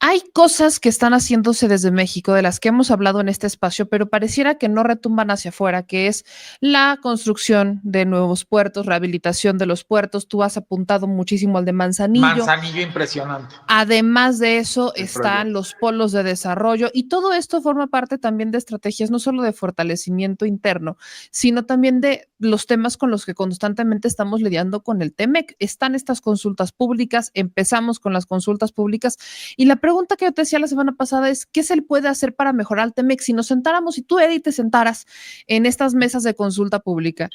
Hay cosas que están haciéndose desde México, de las que hemos hablado en este espacio, pero pareciera que no retumban hacia afuera, que es la construcción de nuevos puertos, rehabilitación de los puertos. Tú has apuntado muchísimo al de Manzanillo. Manzanillo impresionante. Además de eso, están los polos de desarrollo y todo esto forma parte también de estrategias no solo de fortalecimiento interno, sino también de los temas con los que constantemente estamos lidiando con el TEMEC. Están estas consultas públicas, empezamos con las consultas públicas y la pregunta que yo te decía la semana pasada es ¿qué se le puede hacer para mejorar el TEMEC? Si nos sentáramos, si tú, Eddie, te sentaras en estas mesas de consulta pública,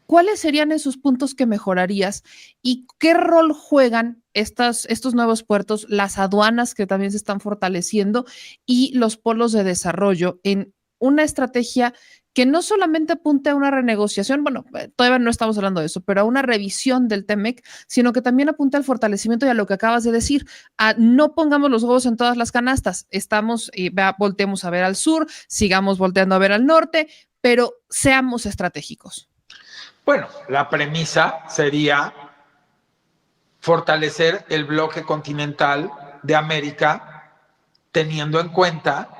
¿cuáles serían esos puntos que mejorarías y qué rol juegan estos nuevos puertos, las aduanas que también se están fortaleciendo y los polos de desarrollo en una estrategia que no solamente apunte a una renegociación, bueno, todavía no estamos hablando de eso, pero a una revisión del TEMEC, sino que también apunte al fortalecimiento y a lo que acabas de decir, a no pongamos los huevos en todas las canastas, volteemos a ver al sur, sigamos volteando a ver al norte, pero seamos estratégicos. Bueno, la premisa sería fortalecer el bloque continental de América, teniendo en cuenta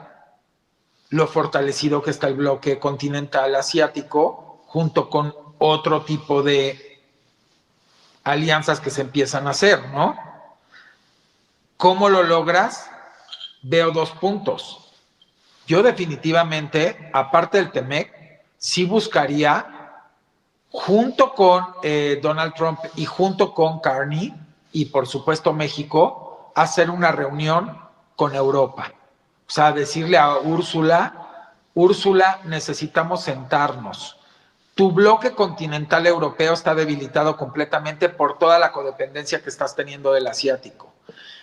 lo fortalecido que está el bloque continental asiático, junto con otro tipo de alianzas que se empiezan a hacer, ¿no? ¿Cómo lo logras? Veo 2 puntos. Yo definitivamente, aparte del TEMEC, sí buscaría, junto con Donald Trump y junto con Carney y por supuesto México, hacer una reunión con Europa. O sea, decirle a Úrsula, necesitamos sentarnos. Tu bloque continental europeo está debilitado completamente por toda la codependencia que estás teniendo del asiático.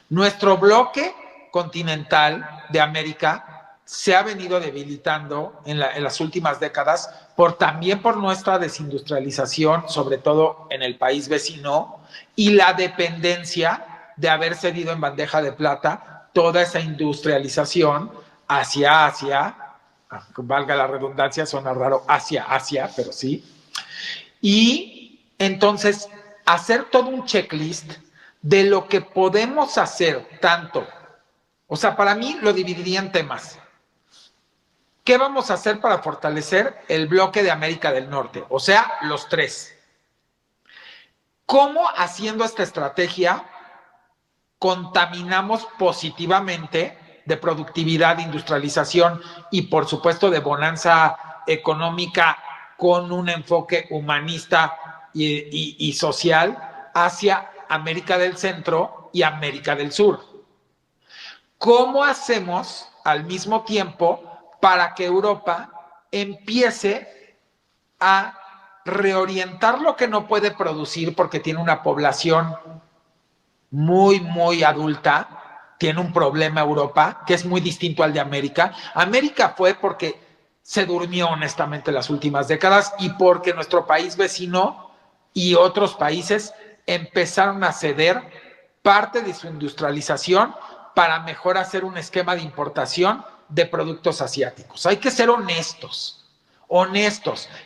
Nuestro bloque continental de América se ha venido debilitando en las últimas décadas también por nuestra desindustrialización, sobre todo en el país vecino, y la dependencia de haber cedido en bandeja de plata toda esa industrialización hacia Asia, valga la redundancia, suena raro, hacia Asia, pero sí. Y entonces hacer todo un checklist de lo que podemos hacer tanto, o sea, para mí lo dividiría en temas. ¿Qué vamos a hacer para fortalecer el bloque de América del Norte? O sea, los 3. ¿Cómo haciendo esta estrategia contaminamos positivamente de productividad, de industrialización y por supuesto de bonanza económica con un enfoque humanista y social hacia América del Centro y América del Sur? ¿Cómo hacemos al mismo tiempo para que Europa empiece a reorientar lo que no puede producir porque tiene una población muy, muy adulta, tiene un problema Europa que es muy distinto al de América. América fue porque se durmió honestamente las últimas décadas y porque nuestro país vecino y otros países empezaron a ceder parte de su industrialización para mejor hacer un esquema de importación de productos asiáticos. Hay que ser honestos.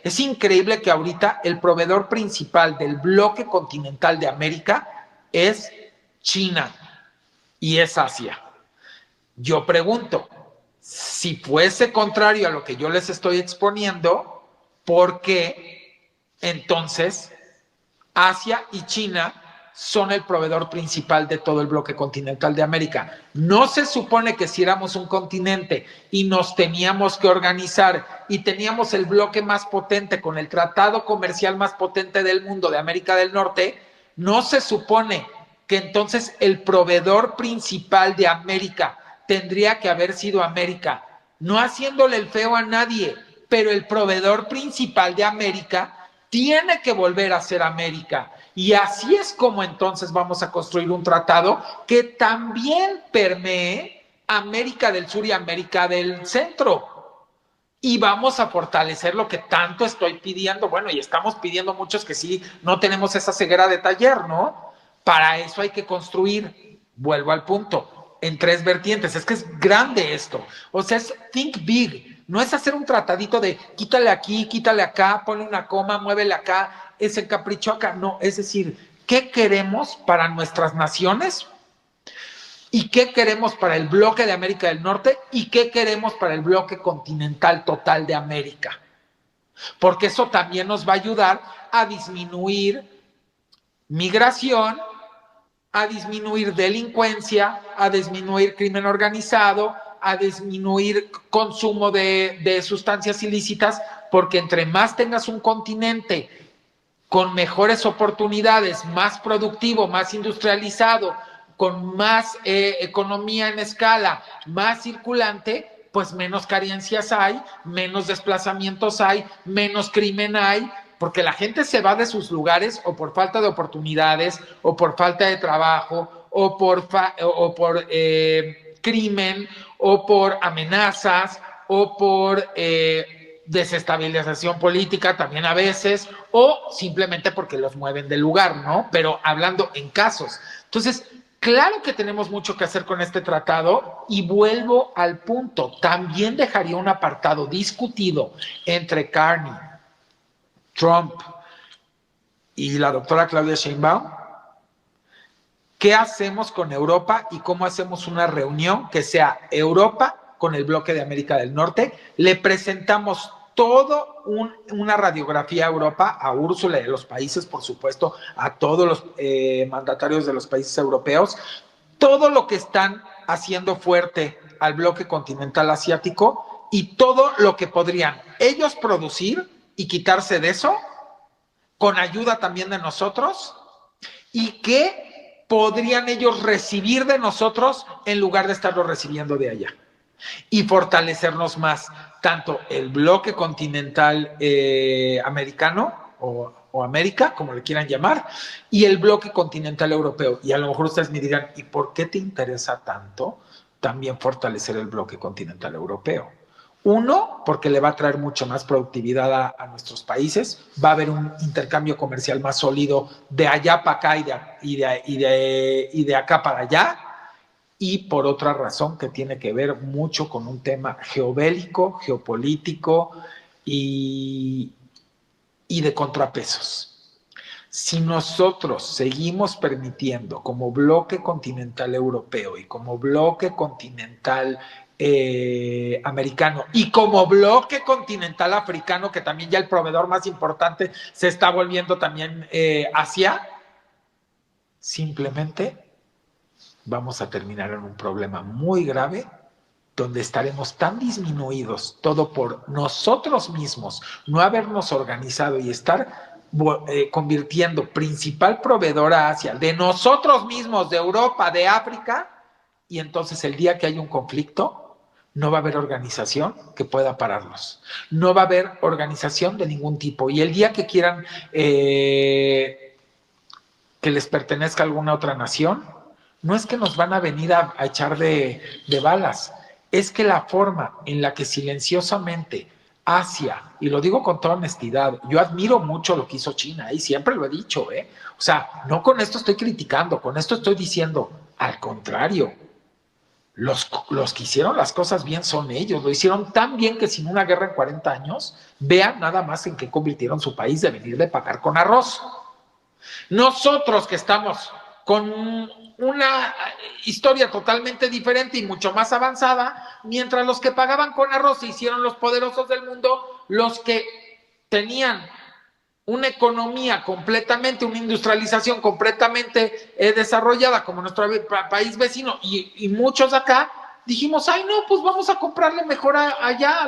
Es increíble que ahorita el proveedor principal del bloque continental de América es China y es Asia. Yo pregunto, si fuese contrario a lo que yo les estoy exponiendo, ¿por qué entonces Asia y China son el proveedor principal de todo el bloque continental de América? ¿No se supone que si éramos un continente y nos teníamos que organizar y teníamos el bloque más potente con el tratado comercial más potente del mundo de América del Norte, no se supone que entonces el proveedor principal de América tendría que haber sido América, no haciéndole el feo a nadie, pero el proveedor principal de América tiene que volver a ser América? Y así es como entonces vamos a construir un tratado que también permee América del Sur y América del Centro. Y vamos a fortalecer lo que tanto estoy pidiendo. Bueno, y estamos pidiendo muchos que sí, no tenemos esa ceguera de taller, ¿no? Para eso hay que construir, vuelvo al punto, en 3 vertientes. Es que es grande esto. O sea, es think big. No es hacer un tratadito de quítale aquí, quítale acá, ponle una coma, muévele acá, ese capricho acá. No, es decir, ¿qué queremos para nuestras naciones? ¿Y qué queremos para el bloque de América del Norte? ¿Y qué queremos para el bloque continental total de América? Porque eso también nos va a ayudar a disminuir migración, a disminuir delincuencia, a disminuir crimen organizado, a disminuir consumo de sustancias ilícitas, porque entre más tengas un continente con mejores oportunidades, más productivo, más industrializado, con más economía en escala, más circulante, pues menos carencias hay, menos desplazamientos hay, menos crimen hay, porque la gente se va de sus lugares o por falta de oportunidades, o por falta de trabajo, o por crimen, o por amenazas, o por desestabilización política también a veces, o simplemente porque los mueven del lugar, ¿no? Pero hablando en casos. Entonces, claro que tenemos mucho que hacer con este tratado y vuelvo al punto, también dejaría un apartado discutido entre Carney, Trump y la doctora Claudia Sheinbaum. ¿Qué hacemos con Europa y cómo hacemos una reunión que sea Europa con el bloque de América del Norte? Le presentamos todo una radiografía a Europa, a Úrsula y a los países, por supuesto, a todos los mandatarios de los países europeos, todo lo que están haciendo fuerte al bloque continental asiático y todo lo que podrían ellos producir y quitarse de eso, con ayuda también de nosotros, y que podrían ellos recibir de nosotros en lugar de estarlo recibiendo de allá. Y fortalecernos más, tanto el bloque continental americano o América, como le quieran llamar, y el bloque continental europeo. Y a lo mejor ustedes me dirán, ¿y por qué te interesa tanto también fortalecer el bloque continental europeo? Uno, porque le va a traer mucha más productividad a nuestros países, va a haber un intercambio comercial más sólido de allá para acá y de acá para allá, y por otra razón que tiene que ver mucho con un tema geobélico, geopolítico y de contrapesos. Si nosotros seguimos permitiendo como bloque continental europeo y como bloque continental americano y como bloque continental africano, que también ya el proveedor más importante se está volviendo también Asia, simplemente vamos a terminar en un problema muy grave donde estaremos tan disminuidos, todo por nosotros mismos, no habernos organizado y estar convirtiendo principal proveedor a Asia, de nosotros mismos, de Europa, de África, y entonces el día que hay un conflicto, no va a haber organización que pueda pararlos. No va a haber organización de ningún tipo. Y el día que quieran que les pertenezca a alguna otra nación, no es que nos van a venir a echar de balas, es que la forma en la que silenciosamente Asia, y lo digo con toda honestidad, yo admiro mucho lo que hizo China, y siempre lo he dicho, o sea, no con esto estoy criticando, con esto estoy diciendo, al contrario, los que hicieron las cosas bien son ellos, lo hicieron tan bien que sin una guerra en 40 años, vean nada más en qué convirtieron su país de venir de pagar con arroz. Nosotros que estamos con una historia totalmente diferente y mucho más avanzada, mientras los que pagaban con arroz se hicieron los poderosos del mundo, los que tenían una economía completamente, una industrialización completamente desarrollada como nuestro país vecino y muchos acá, dijimos, ay no, pues vamos a comprarle mejor allá a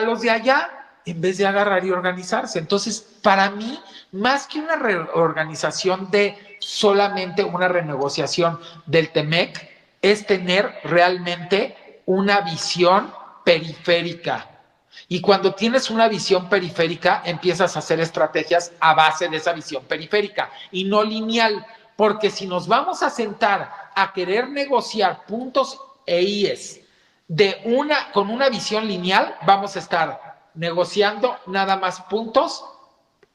los de allá, en vez de agarrar y organizarse. Entonces, para mí, más que una reorganización de solamente una renegociación del TEMEC, es tener realmente una visión periférica. Y cuando tienes una visión periférica, empiezas a hacer estrategias a base de esa visión periférica y no lineal, porque si nos vamos a sentar a querer negociar puntos e IES con una visión lineal, vamos a estar negociando nada más puntos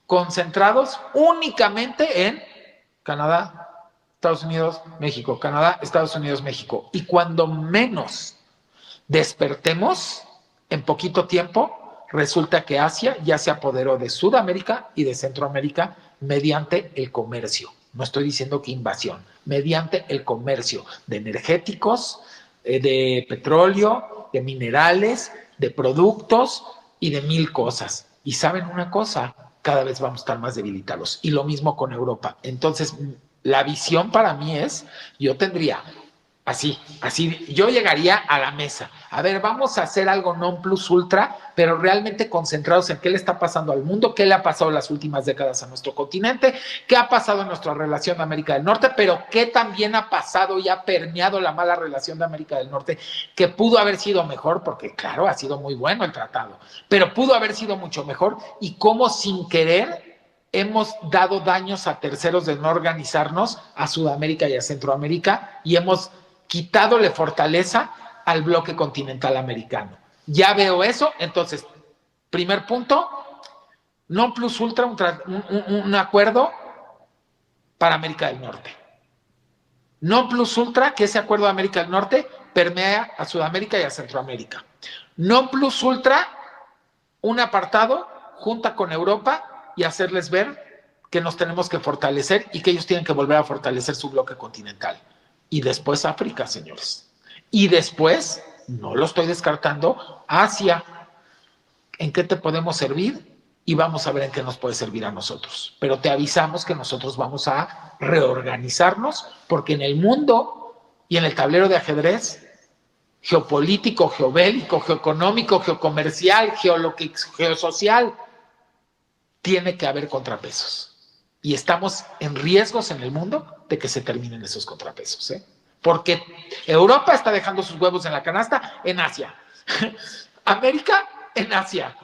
concentrados únicamente en Canadá, Estados Unidos, México, Canadá, Estados Unidos, México. Y cuando menos despertemos, en poquito tiempo, resulta que Asia ya se apoderó de Sudamérica y de Centroamérica mediante el comercio. No estoy diciendo que invasión, mediante el comercio de energéticos, de petróleo, de minerales, de productos y de 1000 cosas. Y saben una cosa, cada vez vamos a estar más debilitados. Y lo mismo con Europa. Entonces, la visión para mí es, yo tendría así, yo llegaría a la mesa. A ver, vamos a hacer algo non plus ultra, pero realmente concentrados en qué le está pasando al mundo, qué le ha pasado en las últimas décadas a nuestro continente, qué ha pasado en nuestra relación de América del Norte, pero qué también ha pasado y ha permeado la mala relación de América del Norte, que pudo haber sido mejor, porque claro, ha sido muy bueno el tratado, pero pudo haber sido mucho mejor, y cómo sin querer hemos dado daños a terceros de no organizarnos, a Sudamérica y a Centroamérica, y hemos quitándole fortaleza al bloque continental americano. Ya veo eso, entonces, primer punto, non plus ultra, un acuerdo para América del Norte. Non plus ultra, que ese acuerdo de América del Norte permea a Sudamérica y a Centroamérica. Non plus ultra, un apartado junta con Europa y hacerles ver que nos tenemos que fortalecer y que ellos tienen que volver a fortalecer su bloque continental. Y después África, señores. Y después, no lo estoy descartando, Asia. ¿En qué te podemos servir? Y vamos a ver en qué nos puede servir a nosotros. Pero te avisamos que nosotros vamos a reorganizarnos porque en el mundo y en el tablero de ajedrez geopolítico, geobélico, geoeconómico, geocomercial, geosocial, tiene que haber contrapesos. Y estamos en riesgos en el mundo de que se terminen esos contrapesos, porque Europa está dejando sus huevos en la canasta en Asia, América en Asia,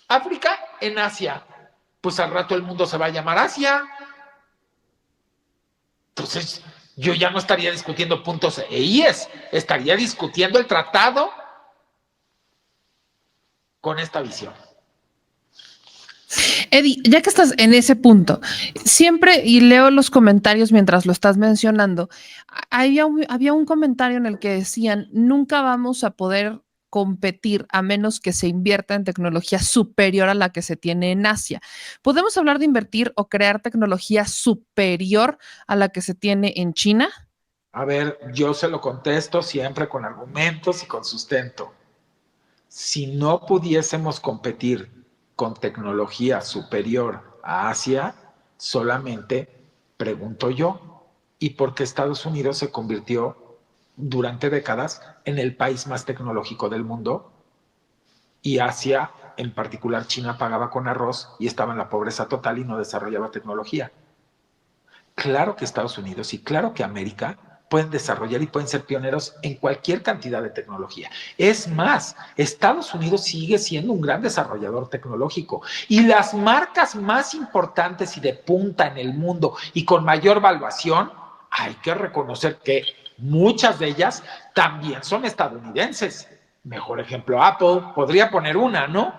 África en Asia, pues al rato el mundo se va a llamar Asia. Entonces yo ya no estaría discutiendo puntos e IES, estaría discutiendo el tratado con esta visión. Eddie, ya que estás en ese punto, siempre, y leo los comentarios mientras lo estás mencionando, había un comentario en el que decían, nunca vamos a poder competir a menos que se invierta en tecnología superior a la que se tiene en Asia. ¿Podemos hablar de invertir o crear tecnología superior a la que se tiene en China? A ver, yo se lo contesto siempre con argumentos y con sustento. Si no pudiésemos competir con tecnología superior a Asia, solamente pregunto yo, ¿y por qué Estados Unidos se convirtió durante décadas en el país más tecnológico del mundo? Y Asia, en particular China, pagaba con arroz y estaba en la pobreza total y no desarrollaba tecnología. Claro que Estados Unidos y claro que América pueden desarrollar y pueden ser pioneros en cualquier cantidad de tecnología. Es más, Estados Unidos sigue siendo un gran desarrollador tecnológico y las marcas más importantes y de punta en el mundo y con mayor valuación, hay que reconocer que muchas de ellas también son estadounidenses. Mejor ejemplo, Apple, podría poner una, ¿no?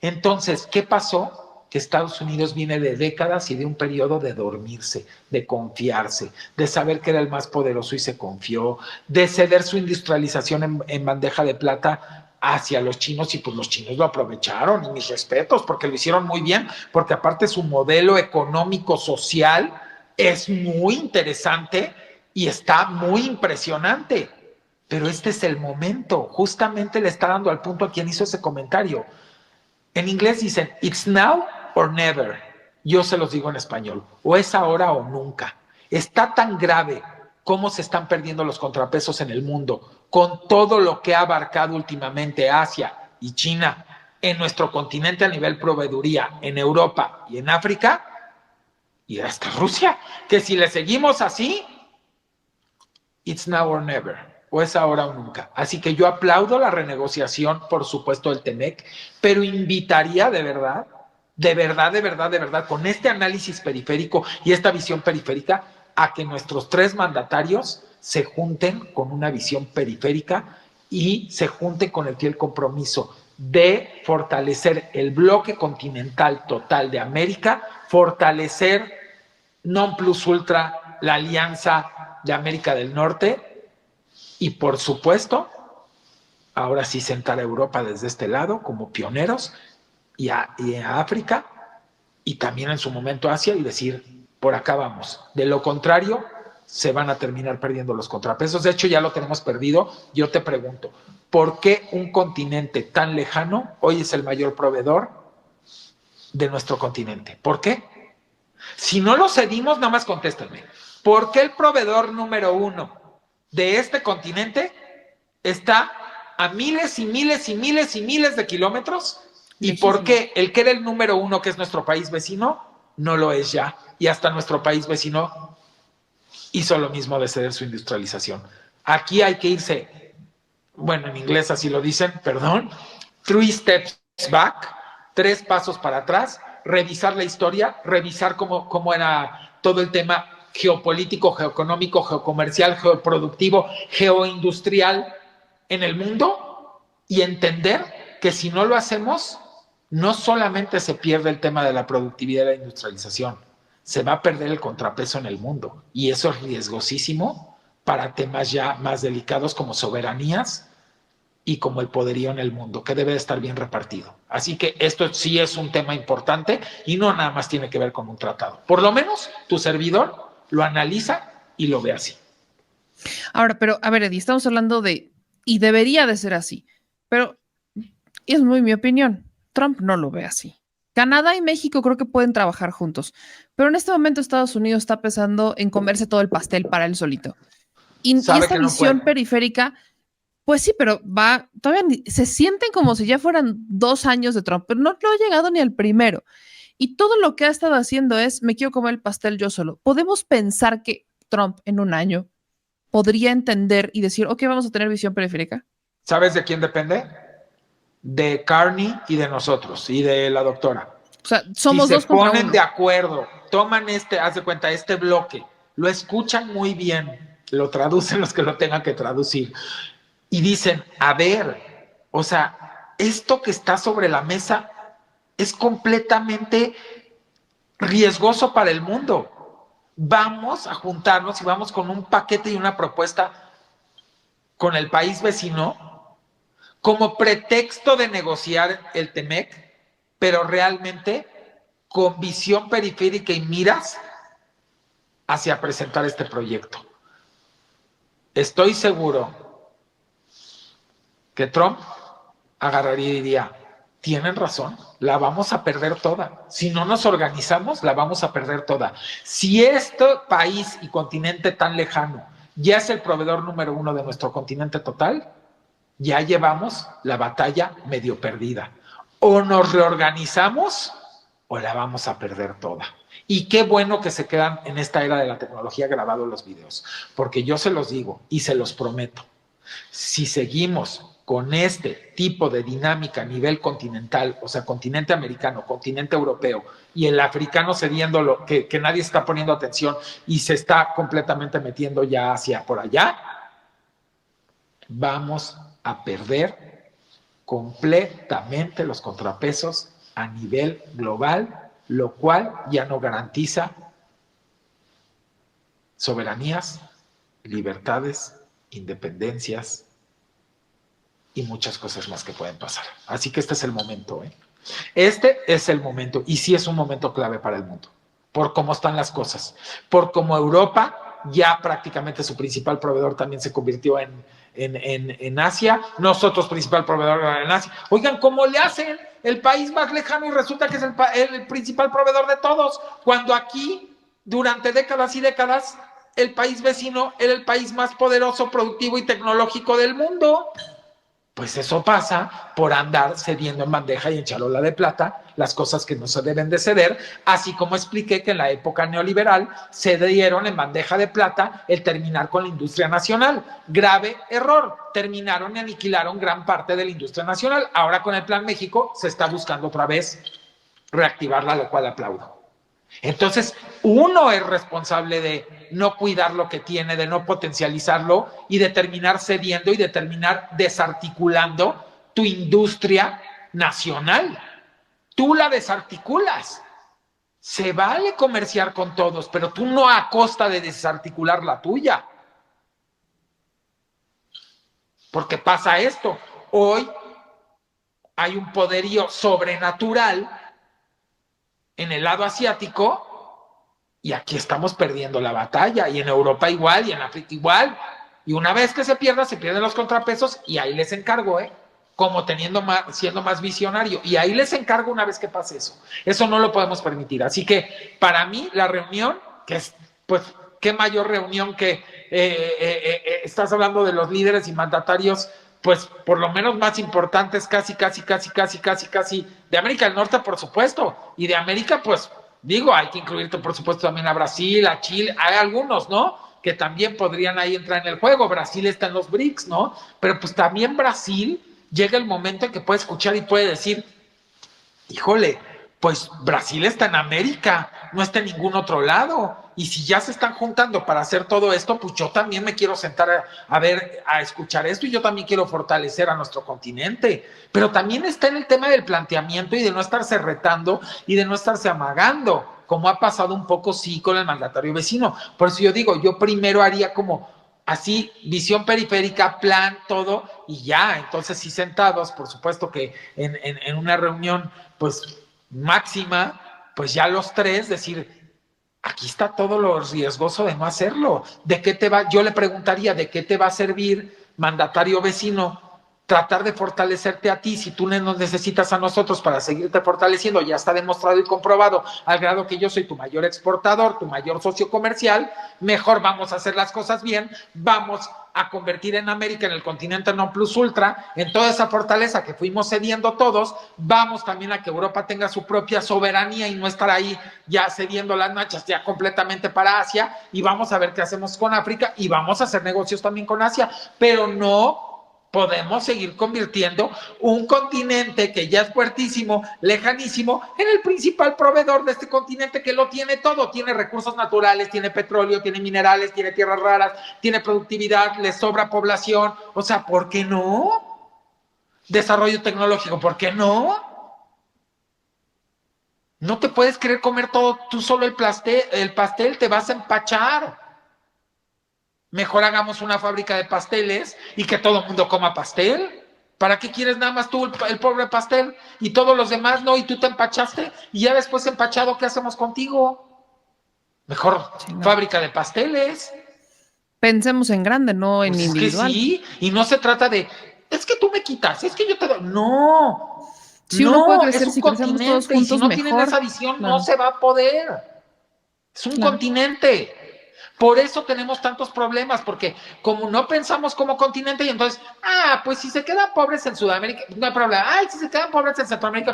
Entonces, ¿qué pasó? Que Estados Unidos viene de décadas y de un periodo de dormirse, de confiarse, de saber que era el más poderoso y se confió, de ceder su industrialización en bandeja de plata hacia los chinos, y pues los chinos lo aprovecharon, y mis respetos, porque lo hicieron muy bien, porque aparte su modelo económico social es muy interesante y está muy impresionante. Pero este es el momento, justamente le está dando al punto a quien hizo ese comentario. En inglés dicen, it's now or never. Yo se los digo en español, o es ahora o nunca. Está tan grave cómo se están perdiendo los contrapesos en el mundo, con todo lo que ha abarcado últimamente Asia y China en nuestro continente a nivel proveeduría, en Europa y en África, y hasta Rusia, que si le seguimos así, it's now or never, o es ahora o nunca. Así que yo aplaudo la renegociación, por supuesto, del TEMEC, pero invitaría de verdad, con este análisis periférico y esta visión periférica, a que nuestros tres mandatarios se junten con una visión periférica y se junten con el fiel compromiso de fortalecer el bloque continental total de América, fortalecer non plus ultra la alianza de América del Norte y, por supuesto, ahora sí sentar a Europa desde este lado como pioneros y a África y también en su momento Asia, y decir, por acá vamos. De lo contrario, se van a terminar perdiendo los contrapesos. De hecho, ya lo tenemos perdido. Yo te pregunto, ¿por qué un continente tan lejano hoy es el mayor proveedor de nuestro continente? ¿Por qué? Si no lo cedimos, nada más contéstenme. ¿Por qué el proveedor número uno de este continente está a miles y miles y miles y miles de kilómetros? ¿Y por qué el que era el número uno, que es nuestro país vecino, no lo es ya? Y hasta nuestro país vecino hizo lo mismo de ceder su industrialización. Aquí hay que irse, bueno, en inglés así lo dicen, perdón, 3 steps back, 3 pasos para atrás, revisar la historia, revisar cómo era todo el tema geopolítico, geoeconómico, geocomercial, geoproductivo, geoindustrial en el mundo, y entender que si no lo hacemos, no solamente se pierde el tema de la productividad y la industrialización, se va a perder el contrapeso en el mundo, y eso es riesgosísimo para temas ya más delicados como soberanías y como el poderío en el mundo, que debe de estar bien repartido. Así que esto sí es un tema importante y no nada más tiene que ver con un tratado. Por lo menos tu servidor lo analiza y lo ve así. Ahora, pero a ver, Eddie, estamos hablando de, y debería de ser así, pero es muy mi opinión, Trump no lo ve así. Canadá y México creo que pueden trabajar juntos, pero en este momento Estados Unidos está pensando en comerse todo el pastel para él solito. Y esta visión periférica, pues sí, pero todavía se sienten como si ya fueran 2 años de Trump, pero no ha llegado ni al primero. Y todo lo que ha estado haciendo es, me quiero comer el pastel yo solo. ¿Podemos pensar que Trump en un año podría entender y decir, ok, vamos a tener visión periférica? ¿Sabes de quién depende? De Carney y de nosotros y de la doctora. O sea, somos dos contra uno. Si se ponen de acuerdo, toman haz de cuenta, este bloque, lo escuchan muy bien, lo traducen los que lo tengan que traducir y dicen, a ver, o sea, esto que está sobre la mesa es completamente riesgoso para el mundo. Vamos a juntarnos y vamos con un paquete y una propuesta con el país vecino como pretexto de negociar el TEMEC, pero realmente con visión periférica y miras hacia presentar este proyecto. Estoy seguro que Trump agarraría y diría, tienen razón, la vamos a perder toda. Si no nos organizamos, la vamos a perder toda. Si este país y continente tan lejano ya es el proveedor número uno de nuestro continente total, ya llevamos la batalla medio perdida. O nos reorganizamos o la vamos a perder toda. Y qué bueno que se quedan en esta era de la tecnología grabados los videos, porque yo se los digo y se los prometo, si seguimos con este tipo de dinámica a nivel continental, o sea, continente americano, continente europeo, y el africano cediendo que nadie está poniendo atención y se está completamente metiendo ya hacia por allá, vamos a perder completamente los contrapesos a nivel global, lo cual ya no garantiza soberanías, libertades, independencias y muchas cosas más que pueden pasar. Así que este es el momento, ¿eh? Este es el momento, y sí es un momento clave para el mundo, por cómo están las cosas, por cómo Europa ya prácticamente su principal proveedor también se convirtió en Asia, nosotros principal proveedor en Asia. Oigan, ¿cómo le hacen? El país más lejano y resulta que es el principal proveedor de todos, cuando aquí, durante décadas y décadas, el país vecino era el país más poderoso, productivo y tecnológico del mundo. Pues eso pasa por andar cediendo en bandeja y en charola de plata las cosas que no se deben de ceder, así como expliqué que en la época neoliberal cedieron en bandeja de plata el terminar con la industria nacional. Grave error, terminaron y aniquilaron gran parte de la industria nacional. Ahora con el Plan México se está buscando otra vez reactivarla, lo cual aplaudo. Entonces, uno es responsable de no cuidar lo que tiene, de no potencializarlo y de terminar cediendo y de terminar desarticulando tu industria nacional. Tú la desarticulas. Se vale comerciar con todos, pero tú no a costa de desarticular la tuya. Porque pasa esto. Hoy hay un poderío sobrenatural en el lado asiático y aquí estamos perdiendo la batalla, y en Europa igual, y en África igual, y una vez que se pierda, se pierden los contrapesos, y ahí les encargo, como siendo más visionario, y ahí les encargo una vez que pase eso no lo podemos permitir, así que para mí la reunión, que es, pues, qué mayor reunión que estás hablando de los líderes y mandatarios, pues por lo menos más importantes, casi de América del Norte, por supuesto, y de América, pues digo, hay que incluir, por supuesto, también a Brasil, a Chile, hay algunos, ¿no? Que también podrían ahí entrar en el juego. Brasil está en los BRICS, ¿no? Pero pues también Brasil llega el momento en que puede escuchar y puede decir, híjole, pues Brasil está en América, no está en ningún otro lado. Y si ya se están juntando para hacer todo esto, pues yo también me quiero sentar a escuchar esto, y yo también quiero fortalecer a nuestro continente. Pero también está en el tema del planteamiento y de no estarse retando y de no estarse amagando, como ha pasado un poco, sí, con el mandatario vecino. Por eso yo digo, yo primero haría como así, visión periférica, plan, todo, y ya. Entonces sí, sentados, por supuesto que en una reunión, pues máxima, pues ya los tres decir, aquí está todo lo riesgoso de no hacerlo. ¿De qué te va? Yo le preguntaría, ¿de qué te va a servir, mandatario vecino, tratar de fortalecerte a ti si tú nos necesitas a nosotros para seguirte fortaleciendo? Ya está demostrado y comprobado, al grado que yo soy tu mayor exportador, tu mayor socio comercial. Mejor vamos a hacer las cosas bien, vamos a convertir en América, en el continente non plus ultra, en toda esa fortaleza que fuimos cediendo todos. Vamos también a que Europa tenga su propia soberanía y no estar ahí ya cediendo las nachas ya completamente para Asia, y vamos a ver qué hacemos con África, y vamos a hacer negocios también con Asia, pero no podemos seguir convirtiendo un continente que ya es fuertísimo, lejanísimo, en el principal proveedor de este continente, que lo tiene todo. Tiene recursos naturales, tiene petróleo, tiene minerales, tiene tierras raras, tiene productividad, le sobra población. O sea, ¿por qué no? Desarrollo tecnológico, ¿por qué no? No te puedes querer comer todo tú solo el pastel, te vas a empachar. Mejor hagamos una fábrica de pasteles y que todo el mundo coma pastel. ¿Para qué quieres nada más tú el pobre pastel y todos los demás no? Y tú te empachaste, y ya después empachado, ¿qué hacemos contigo? Mejor fábrica de pasteles. Pensemos en grande, no en Pues individual. es que sí, y no se trata de, es que tú me quitas, es que yo te doy. No, Si uno puede crecer, es un si crecemos todos continente, y si juntos, no mejor. tienen esa visión, Claro. no se va a poder. Es un continente. Por eso tenemos tantos problemas, porque como no pensamos como continente, y entonces, pues si se quedan pobres en Sudamérica, no hay problema. Si se quedan pobres en Centroamérica,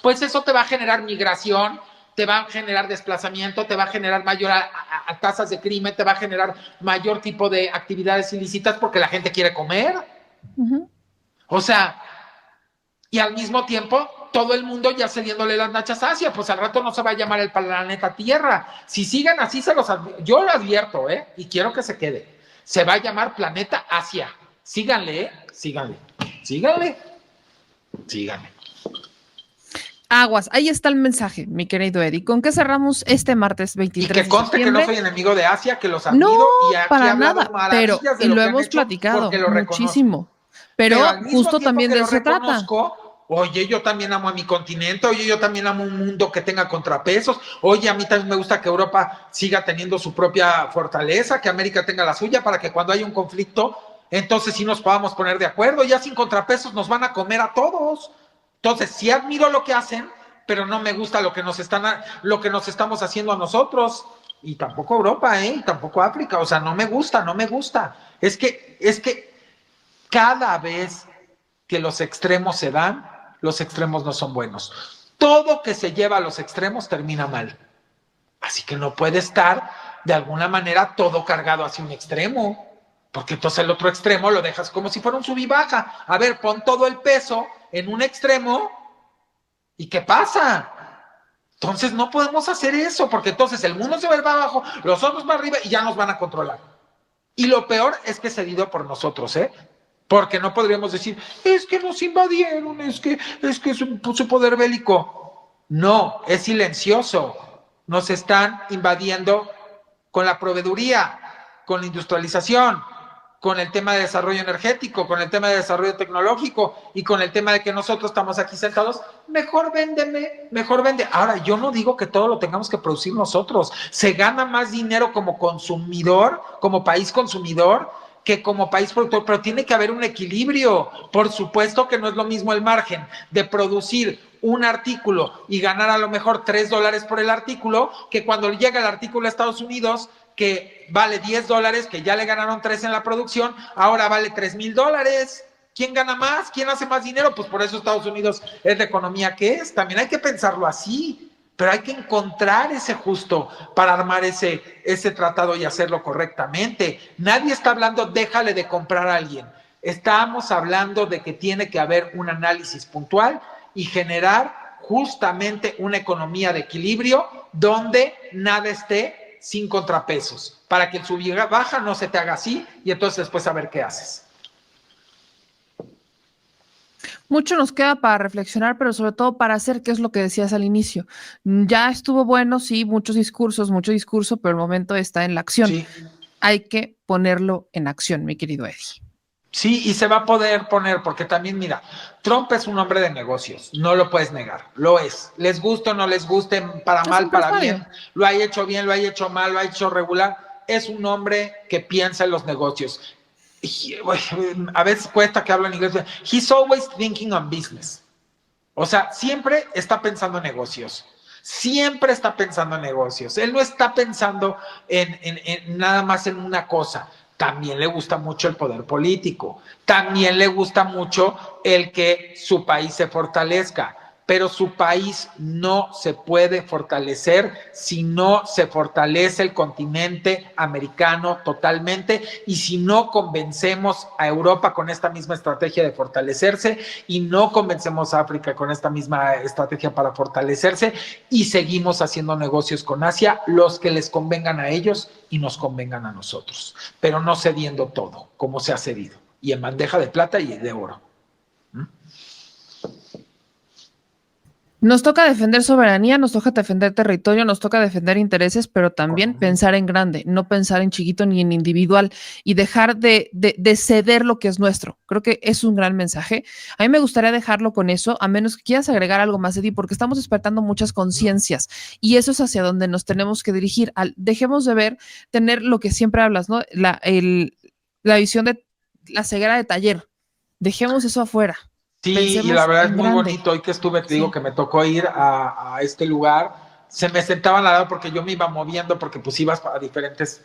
pues eso te va a generar migración, te va a generar desplazamiento, te va a generar mayor a tasas de crimen, te va a generar mayor tipo de actividades ilícitas porque la gente quiere comer. O sea, y al mismo tiempo todo el mundo ya cediéndole las nachas a Asia, pues al rato no se va a llamar el planeta Tierra. Si siguen así, yo lo advierto, y quiero que se quede. Se va a llamar planeta Asia. Síganle, síganle. Aguas, ahí está el mensaje, mi querido Eddie. ¿Con qué cerramos este martes 23 Y que conste de que no septiembre? soy enemigo de Asia, que los admiro No, y aquí para he hablado nada, maravillas pero, de y lo lo que han hemos hecho platicado porque lo muchísimo, reconozco. pero Al mismo justo tiempo también que de lo eso se trata. oye, yo también amo a mi continente, oye, yo también amo un mundo que tenga contrapesos, oye, a mí también me gusta que Europa siga teniendo su propia fortaleza, que América tenga la suya, para que cuando haya un conflicto, entonces sí nos podamos poner de acuerdo, ya sin contrapesos nos van a comer a todos. Entonces, sí admiro lo que hacen, pero no me gusta lo que nos estamos haciendo a nosotros, y tampoco Europa, y tampoco África, o sea, no me gusta. Es que cada vez que los extremos se dan, los extremos no son buenos. Todo que se lleva a los extremos termina mal. Así que no puede estar de alguna manera todo cargado hacia un extremo, porque entonces el otro extremo lo dejas como si fuera un sub y baja. A ver, pon todo el peso en un extremo y ¿qué pasa? Entonces no podemos hacer eso, porque entonces el mundo se va para abajo, los otros para arriba y ya nos van a controlar. Y lo peor es que es cedido por nosotros, porque no podríamos decir, es que nos invadieron, es que es su poder bélico. No, es silencioso. Nos están invadiendo con la proveeduría, con la industrialización, con el tema de desarrollo energético, con el tema de desarrollo tecnológico y con el tema de que nosotros estamos aquí sentados. Mejor véndeme, mejor vende. Ahora, yo no digo que todo lo tengamos que producir nosotros. Se gana más dinero como consumidor, como país consumidor, que como país productor, pero tiene que haber un equilibrio. Por supuesto que no es lo mismo el margen de producir un artículo y ganar a lo mejor $3 por el artículo, que cuando llega el artículo a Estados Unidos, que vale $10, que ya le ganaron 3 en la producción, ahora vale $3,000. ¿Quién gana más? ¿Quién hace más dinero? Pues por eso Estados Unidos es la economía que es. También hay que pensarlo así, pero hay que encontrar ese justo para armar ese tratado y hacerlo correctamente. Nadie está hablando, déjale de comprar a alguien. Estamos hablando de que tiene que haber un análisis puntual y generar justamente una economía de equilibrio donde nada esté sin contrapesos, para que el sub y baja no se te haga así y entonces después a ver qué haces. Mucho nos queda para reflexionar, pero sobre todo para hacer, qué es lo que decías al inicio. Ya estuvo bueno, sí, mucho discurso, pero el momento está en la acción. Sí. Hay que ponerlo en acción, mi querido Eddie. Sí, y se va a poder poner, porque también, mira, Trump es un hombre de negocios, no lo puedes negar, lo es. Les guste o no les guste, para mal, para bien, lo ha hecho bien, lo ha hecho mal, lo ha hecho regular. Es un hombre que piensa en los negocios. A veces cuesta que hable en inglés. He's always thinking on business. O sea, siempre está pensando en negocios. Siempre está pensando en negocios. Él no está pensando en nada más en una cosa. También le gusta mucho el poder político. También le gusta mucho el que su país se fortalezca. Pero su país no se puede fortalecer si no se fortalece el continente americano totalmente y si no convencemos a Europa con esta misma estrategia de fortalecerse y no convencemos a África con esta misma estrategia para fortalecerse y seguimos haciendo negocios con Asia, los que les convengan a ellos y nos convengan a nosotros, pero no cediendo todo como se ha cedido y en bandeja de plata y de oro. Nos toca defender soberanía, nos toca defender territorio, nos toca defender intereses, pero también pensar en grande, no pensar en chiquito ni en individual y dejar de ceder lo que es nuestro. Creo que es un gran mensaje. A mí me gustaría dejarlo con eso, a menos que quieras agregar algo más, Eddie, porque estamos despertando muchas conciencias y eso es hacia donde nos tenemos que dirigir. Dejemos de tener lo que siempre hablas, ¿no? La visión de la ceguera de taller. Dejemos eso afuera. Sí, Pensemos y la verdad es muy grande. bonito. Hoy que estuve, te digo que me tocó ir a este lugar. Se me sentaban al lado porque yo me iba moviendo, porque pues ibas a diferentes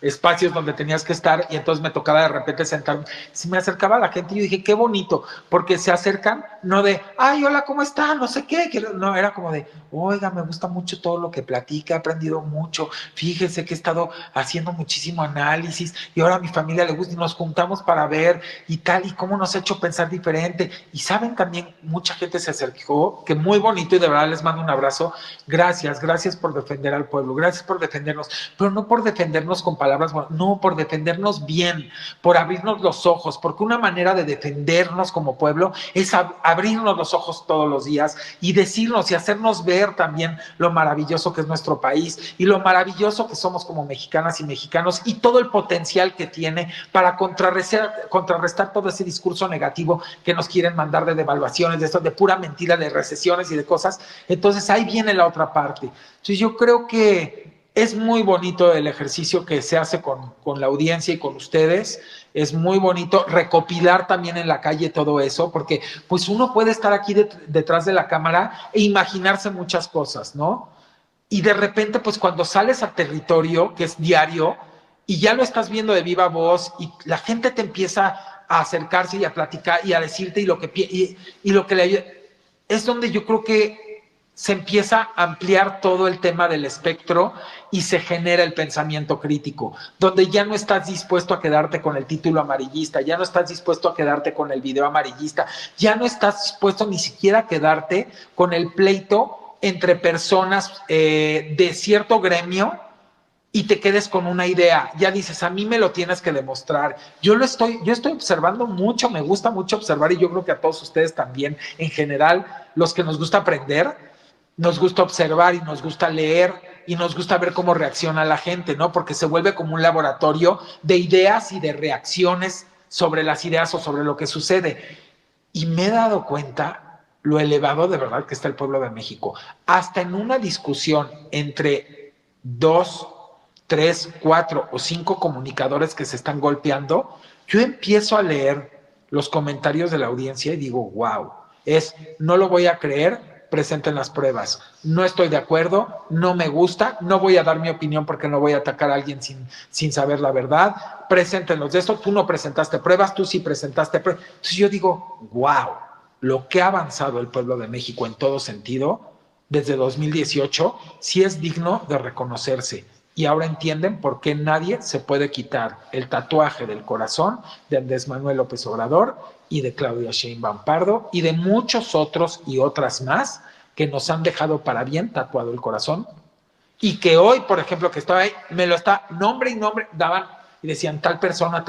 espacios donde tenías que estar y entonces me tocaba de repente sentarme. Si me acercaba a la gente y yo dije, qué bonito, porque se acercan, no de, ay, hola, ¿cómo está? No sé qué. No, era como de, oiga, me gusta mucho todo lo que platica, he aprendido mucho, fíjese que he estado haciendo muchísimo análisis y ahora a mi familia le gusta y nos juntamos para ver y tal, y cómo nos ha hecho pensar diferente. Y saben, también mucha gente se acercó, que muy bonito, y de verdad les mando un abrazo. Gracias por defender al pueblo, gracias por defendernos, pero no por defendernos con palabras, no, por defendernos bien, por abrirnos los ojos, porque una manera de defendernos como pueblo es abrirnos los ojos todos los días y decirnos y hacernos ver también lo maravilloso que es nuestro país y lo maravilloso que somos como mexicanas y mexicanos y todo el potencial que tiene para contrarrestar todo ese discurso negativo que nos quieren mandar de devaluaciones, de esto, de pura mentira, de recesiones y de cosas. Entonces ahí viene la otra parte. Entonces yo creo que es muy bonito el ejercicio que se hace con la audiencia y con ustedes. Es muy bonito recopilar también en la calle todo eso, porque pues uno puede estar aquí detrás de la cámara e imaginarse muchas cosas, ¿no? Y de repente, pues cuando sales al territorio, que es diario, y ya lo estás viendo de viva voz, y la gente te empieza a acercarse y a platicar y a decirte y lo que le es donde yo creo que se empieza a ampliar todo el tema del espectro y se genera el pensamiento crítico, donde ya no estás dispuesto a quedarte con el título amarillista, ya no estás dispuesto a quedarte con el video amarillista, ya no estás dispuesto ni siquiera a quedarte con el pleito entre personas de cierto gremio y te quedes con una idea. Ya dices, a mí me lo tienes que demostrar. Yo estoy observando mucho, me gusta mucho observar, y yo creo que a todos ustedes también, en general, los que nos gusta aprender, nos gusta observar y nos gusta leer y nos gusta ver cómo reacciona la gente, ¿no? Porque se vuelve como un laboratorio de ideas y de reacciones sobre las ideas o sobre lo que sucede. Y me he dado cuenta lo elevado de verdad que está el pueblo de México. Hasta en una discusión entre 2, 3, 4 o 5 comunicadores que se están golpeando, yo empiezo a leer los comentarios de la audiencia y digo, wow, no lo voy a creer, presenten las pruebas. No estoy de acuerdo, no me gusta, no voy a dar mi opinión porque no voy a atacar a alguien sin saber la verdad. Preséntenlos de esto, tú no presentaste pruebas, tú sí presentaste pruebas. Entonces yo digo, wow, lo que ha avanzado el pueblo de México en todo sentido desde 2018 sí es digno de reconocerse. Y ahora entienden por qué nadie se puede quitar el tatuaje del corazón de Andrés Manuel López Obrador y de Claudia Sheinbaum Pardo y de muchos otros y otras más que nos han dejado para bien tatuado el corazón y que hoy, por ejemplo, que estaba ahí, me lo está nombre y nombre, daban y decían tal persona,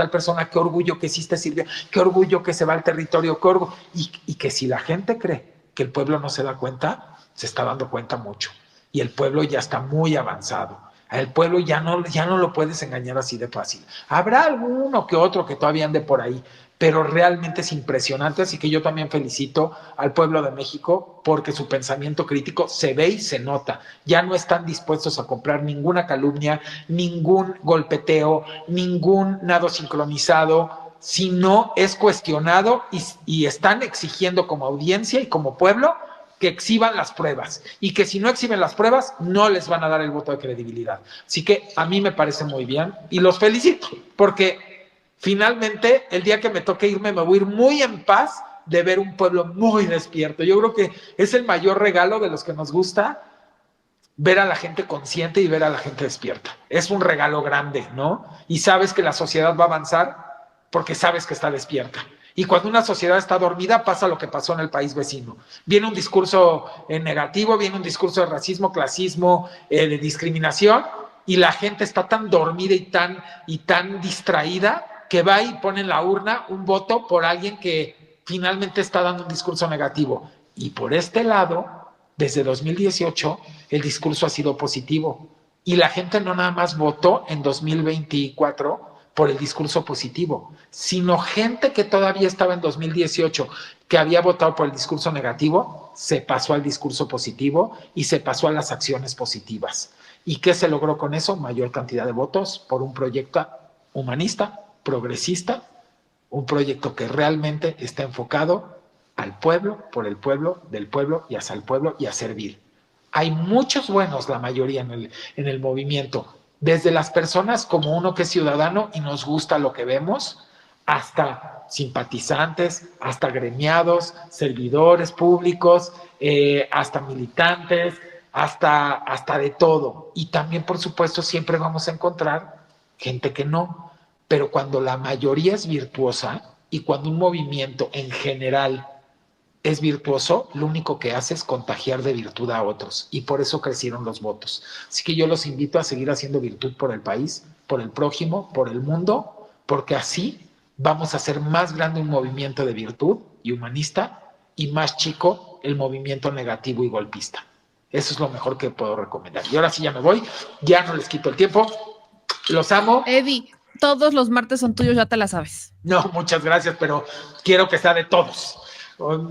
qué orgullo que hiciste, Silvia, qué orgullo que se va al territorio, qué orgullo. Y que si la gente cree que el pueblo no se da cuenta, se está dando cuenta mucho. Y el pueblo ya está muy avanzado. Al pueblo ya no lo puedes engañar así de fácil. Habrá alguno que otro que todavía ande por ahí, pero realmente es impresionante, así que yo también felicito al pueblo de México porque su pensamiento crítico se ve y se nota. Ya no están dispuestos a comprar ninguna calumnia, ningún golpeteo, ningún nado sincronizado, sino es cuestionado y están exigiendo como audiencia y como pueblo que exhiban las pruebas y que si no exhiben las pruebas no les van a dar el voto de credibilidad. Así que a mí me parece muy bien y los felicito porque finalmente el día que me toque irme me voy a ir muy en paz de ver un pueblo muy despierto. Yo creo que es el mayor regalo de los que nos gusta ver a la gente consciente y ver a la gente despierta. Es un regalo grande, ¿no? Y sabes que la sociedad va a avanzar porque sabes que está despierta. Y cuando una sociedad está dormida, pasa lo que pasó en el país vecino. Viene un discurso negativo, viene un discurso de racismo, clasismo, de discriminación, y la gente está tan dormida y tan distraída que va y pone en la urna un voto por alguien que finalmente está dando un discurso negativo. Y por este lado, desde 2018, el discurso ha sido positivo. Y la gente no nada más votó en 2024 por el discurso positivo, sino gente que todavía estaba en 2018, que había votado por el discurso negativo, se pasó al discurso positivo y se pasó a las acciones positivas. ¿Y qué se logró con eso? Mayor cantidad de votos por un proyecto humanista, progresista, un proyecto que realmente está enfocado al pueblo, por el pueblo, del pueblo y hacia el pueblo y a servir. Hay muchos buenos, la mayoría en el movimiento, desde las personas como uno que es ciudadano y nos gusta lo que vemos, hasta simpatizantes, hasta gremiados, servidores públicos, hasta militantes, hasta de todo. Y también, por supuesto, siempre vamos a encontrar gente que no. Pero cuando la mayoría es virtuosa y cuando un movimiento en general es virtuoso, lo único que hace es contagiar de virtud a otros. Y por eso crecieron los votos. Así que yo los invito a seguir haciendo virtud por el país, por el prójimo, por el mundo, porque así vamos a hacer más grande un movimiento de virtud y humanista y más chico el movimiento negativo y golpista. Eso es lo mejor que puedo recomendar. Y ahora sí ya me voy, ya no les quito el tiempo. Los amo. Eddie, todos los martes son tuyos, ya te la sabes. No, muchas gracias, pero quiero que sea de todos.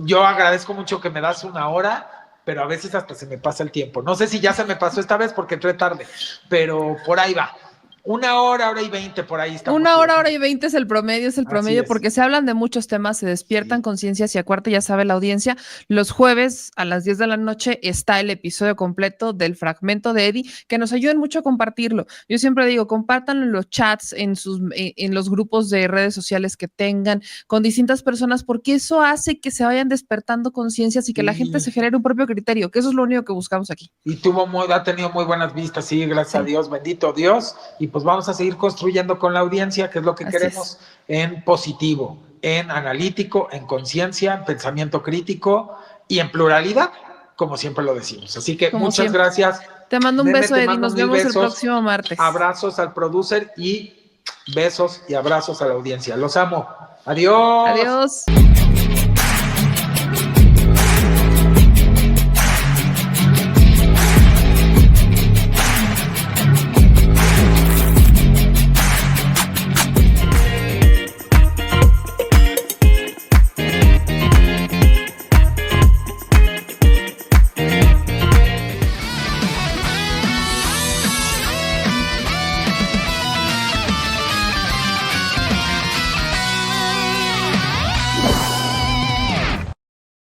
Yo agradezco mucho que me das una hora, pero a veces hasta se me pasa el tiempo. No sé si ya se me pasó esta vez porque entré tarde, pero por ahí va. 1 hora, 1:20, por ahí está. 1 hora y 20 es el promedio, es. porque se hablan de muchos temas, se despiertan conciencias y acuérdate, ya sabe la audiencia, los jueves a las 10 de la noche está el episodio completo del fragmento de Eddie, que nos ayuden mucho a compartirlo. Yo siempre digo, compártanlo en los chats, en los grupos de redes sociales que tengan, con distintas personas, porque eso hace que se vayan despertando conciencias y que la gente se genere un propio criterio, que eso es lo único que buscamos aquí. Y ha tenido muy buenas vistas, sí, gracias a Dios, bendito Dios, y pues vamos a seguir construyendo con la audiencia, que es lo que queremos, en positivo, en analítico, en conciencia, en pensamiento crítico y en pluralidad, como siempre lo decimos. Así que Como muchas siempre. gracias. Te mando un Nene, beso, te Eddie, mando nos mil vemos el besos, próximo martes. Abrazos al producer y besos y abrazos a la audiencia. Los amo. Adiós. Adiós.